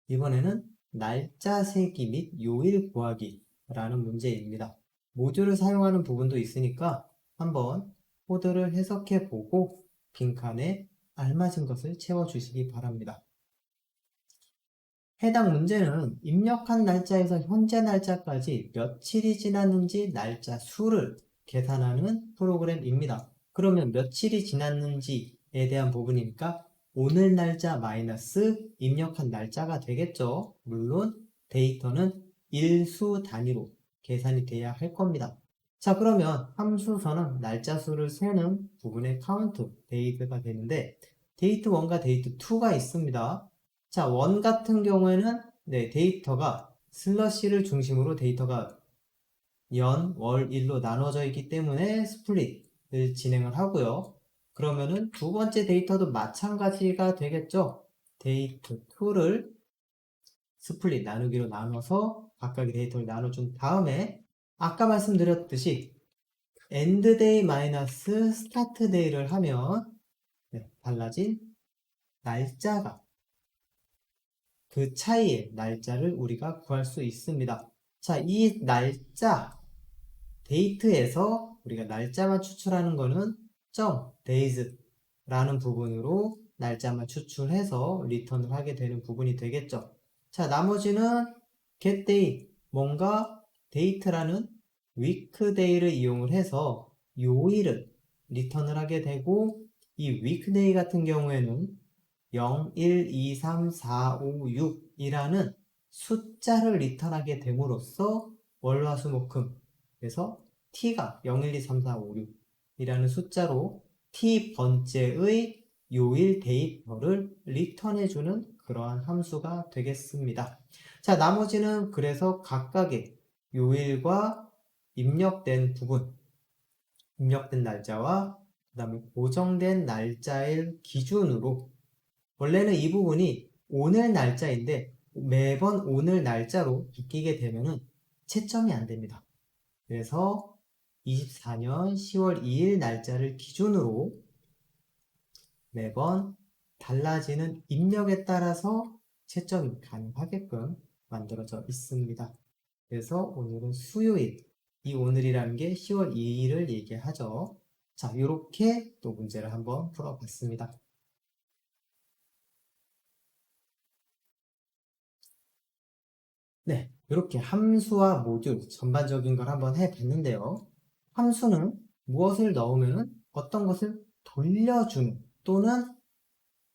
이번에는 날짜 세기 및 요일 구하기 라는 문제입니다. 모듈을 사용하는 부분도 있으니까 한번 코드를 해석해 보고 빈칸에 알맞은 것을 채워주시기 바랍니다. 해당 문제는 입력한 날짜에서 현재 날짜까지 며칠이 지났는지 날짜 수를 계산하는 프로그램입니다. 그러면 며칠이 지났는지에 대한 부분이니까 오늘 날짜 마이너스 입력한 날짜가 되겠죠. 물론 데이터는 일수 단위로 계산이 돼야 할 겁니다. 자, 그러면 함수서는 날짜 수를 세는 부분의 카운트 데이트가 되는데 데이트 1과 데이트 2가 있습니다. 자, 1 같은 경우에는 데이터가 슬러시를 중심으로 데이터가 연, 월, 일로 나눠져 있기 때문에 스플릿을 진행을 하고요. 그러면은 두 번째 데이터도 마찬가지가 되겠죠. 데이터 2를 스플릿 나누기로 나눠서 각각의 데이터를 나눠준 다음에 아까 말씀드렸듯이 엔드데이 마이너스 스타트데이를 하면 달라진 날짜가 그 차이의 날짜를 우리가 구할 수 있습니다. 자, 이 날짜 데이트에서 우리가 날짜만 추출하는 거는 .days라는 부분으로 날짜만 추출해서 리턴을 하게 되는 부분이 되겠죠. 자, 나머지는 getDay, 뭔가 date라는 weekday를 이용을 해서 요일을 리턴을 하게 되고 이 weekday 같은 경우에는 0, 1, 2, 3, 4, 5, 6이라는 숫자를 리턴하게 됨으로써 월화수목금 그래서 t가 0, 1, 2, 3, 4, 5, 6이라는 숫자로 t번째의 요일 데이터를 리턴해주는 그러한 함수가 되겠습니다. 자, 나머지는 그래서 각각의 요일과 입력된 부분, 입력된 날짜와 그 다음에 고정된 날짜일 기준으로 원래는 이 부분이 오늘 날짜인데 매번 오늘 날짜로 바뀌게 되면은 채점이 안 됩니다. 그래서 24년 10월 2일 날짜를 기준으로 매번 달라지는 입력에 따라서 채점이 가능하게끔 만들어져 있습니다. 그래서 오늘은 수요일, 이 오늘이라는 게 10월 2일을 얘기하죠. 자, 이렇게 또 문제를 한번 풀어봤습니다. 네, 이렇게 함수와 모듈 전반적인 걸 한번 해봤는데요. 함수는 무엇을 넣으면 어떤 것을 돌려주는 또는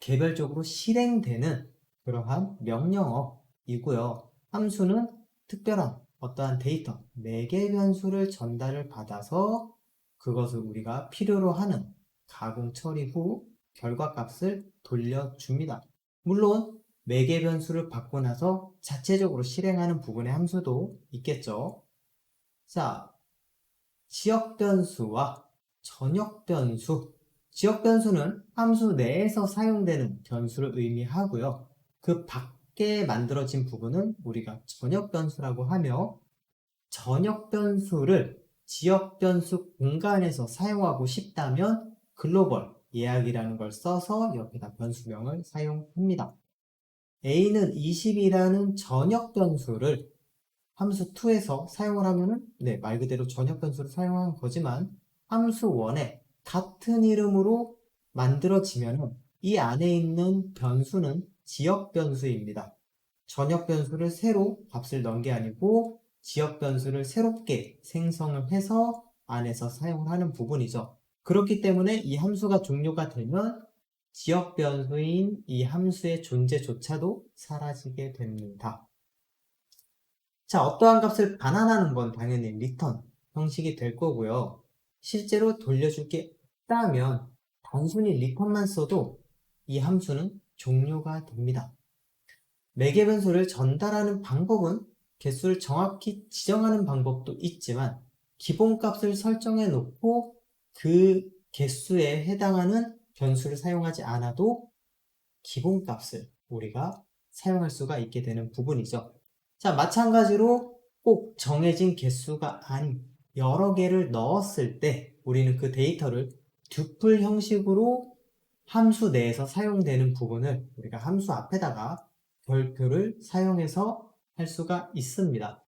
개별적으로 실행되는 그러한 명령어이고요. 함수는 특별한 어떠한 데이터, 매개 변수를 전달을 받아서 그것을 우리가 필요로 하는 가공 처리 후 결과값을 돌려줍니다. 물론 매개 변수를 받고 나서 자체적으로 실행하는 부분의 함수도 있겠죠. 자, 지역 변수와 전역 변수. 지역 변수는 함수 내에서 사용되는 변수를 의미하고요. 그 밖에 만들어진 부분은 우리가 전역 변수라고 하며 전역 변수를 지역 변수 공간에서 사용하고 싶다면 글로벌 예약이라는 걸 써서 여기다 변수명을 사용합니다. a는 20이라는 전역 변수를 함수 2에서 사용을 하면은 말 그대로 전역 변수를 사용한 거지만 함수 1에 같은 이름으로 만들어지면은 이 안에 있는 변수는 지역 변수입니다. 전역 변수를 새로 값을 넣은 게 아니고 지역 변수를 새롭게 생성을 해서 안에서 사용을 하는 부분이죠. 그렇기 때문에 이 함수가 종료가 되면 지역 변수인 이 함수의 존재조차도 사라지게 됩니다. 자, 어떠한 값을 반환하는 건 당연히 리턴 형식이 될 거고요. 실제로 돌려줄 게 없다면 단순히 리턴만 써도 이 함수는 종료가 됩니다. 매개 변수를 전달하는 방법은 개수를 정확히 지정하는 방법도 있지만 기본값을 설정해 놓고 그 개수에 해당하는 변수를 사용하지 않아도 기본값을 우리가 사용할 수가 있게 되는 부분이죠. 자, 마찬가지로 꼭 정해진 개수가 아닌 여러 개를 넣었을 때 우리는 그 데이터를 튜플 형식으로 함수 내에서 사용되는 부분을 우리가 함수 앞에다가 별표를 사용해서 할 수가 있습니다.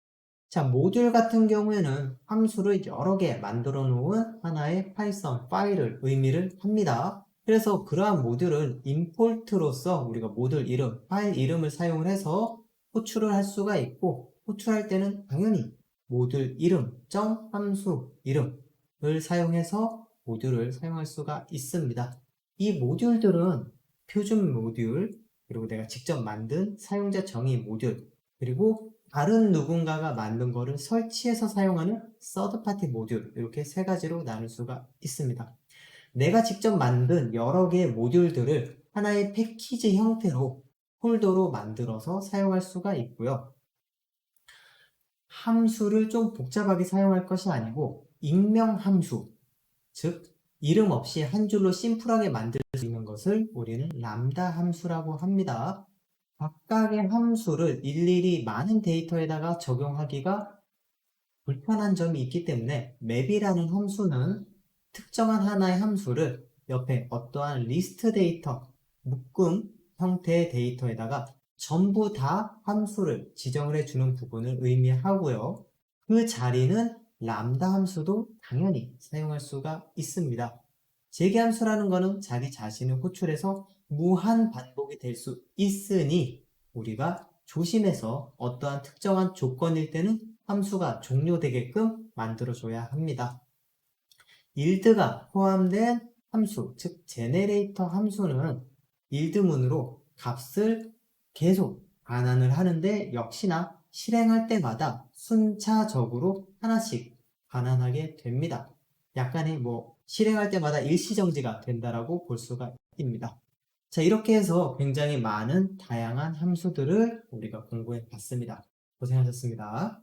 자, 모듈 같은 경우에는 함수를 여러 개 만들어 놓은 하나의 파이썬 파일을 의미를 합니다. 그래서 그러한 모듈은 임포트로서 우리가 모듈 이름, 파일 이름을 사용을 해서 호출을 할 수가 있고, 호출할 때는 당연히 모듈 이름, 점 함수 이름을 사용해서 모듈을 사용할 수가 있습니다. 이 모듈들은 표준 모듈, 그리고 내가 직접 만든 사용자 정의 모듈, 그리고 다른 누군가가 만든 거를 설치해서 사용하는 서드파티 모듈, 이렇게 세 가지로 나눌 수가 있습니다. 내가 직접 만든 여러 개의 모듈들을 하나의 패키지 형태로 폴더로 만들어서 사용할 수가 있고요. 함수를 좀 복잡하게 사용할 것이 아니고 익명 함수, 즉 이름 없이 한 줄로 심플하게 만들 수 있는 것을 우리는 람다 함수라고 합니다. 각각의 함수를 일일이 많은 데이터에다가 적용하기가 불편한 점이 있기 때문에 맵이라는 함수는 특정한 하나의 함수를 옆에 어떠한 리스트 데이터, 묶음 형태의 데이터에다가 전부 다 함수를 지정을 해주는 부분을 의미하고요. 그 자리는 람다 함수도 당연히 사용할 수가 있습니다. 재개함수라는 것은 자기 자신을 호출해서 무한 반복이 될 수 있으니 우리가 조심해서 어떠한 특정한 조건일 때는 함수가 종료되게끔 만들어줘야 합니다. 일드가 포함된 함수, 즉 제네레이터 함수는 일드문으로 값을 계속 반환을 하는데 역시나 실행할 때마다 순차적으로 하나씩 반환하게 됩니다. 약간의 실행할 때마다 일시정지가 된다라고 볼 수가 있습니다. 자, 이렇게 해서 굉장히 많은 다양한 함수들을 우리가 공부해 봤습니다. 고생하셨습니다.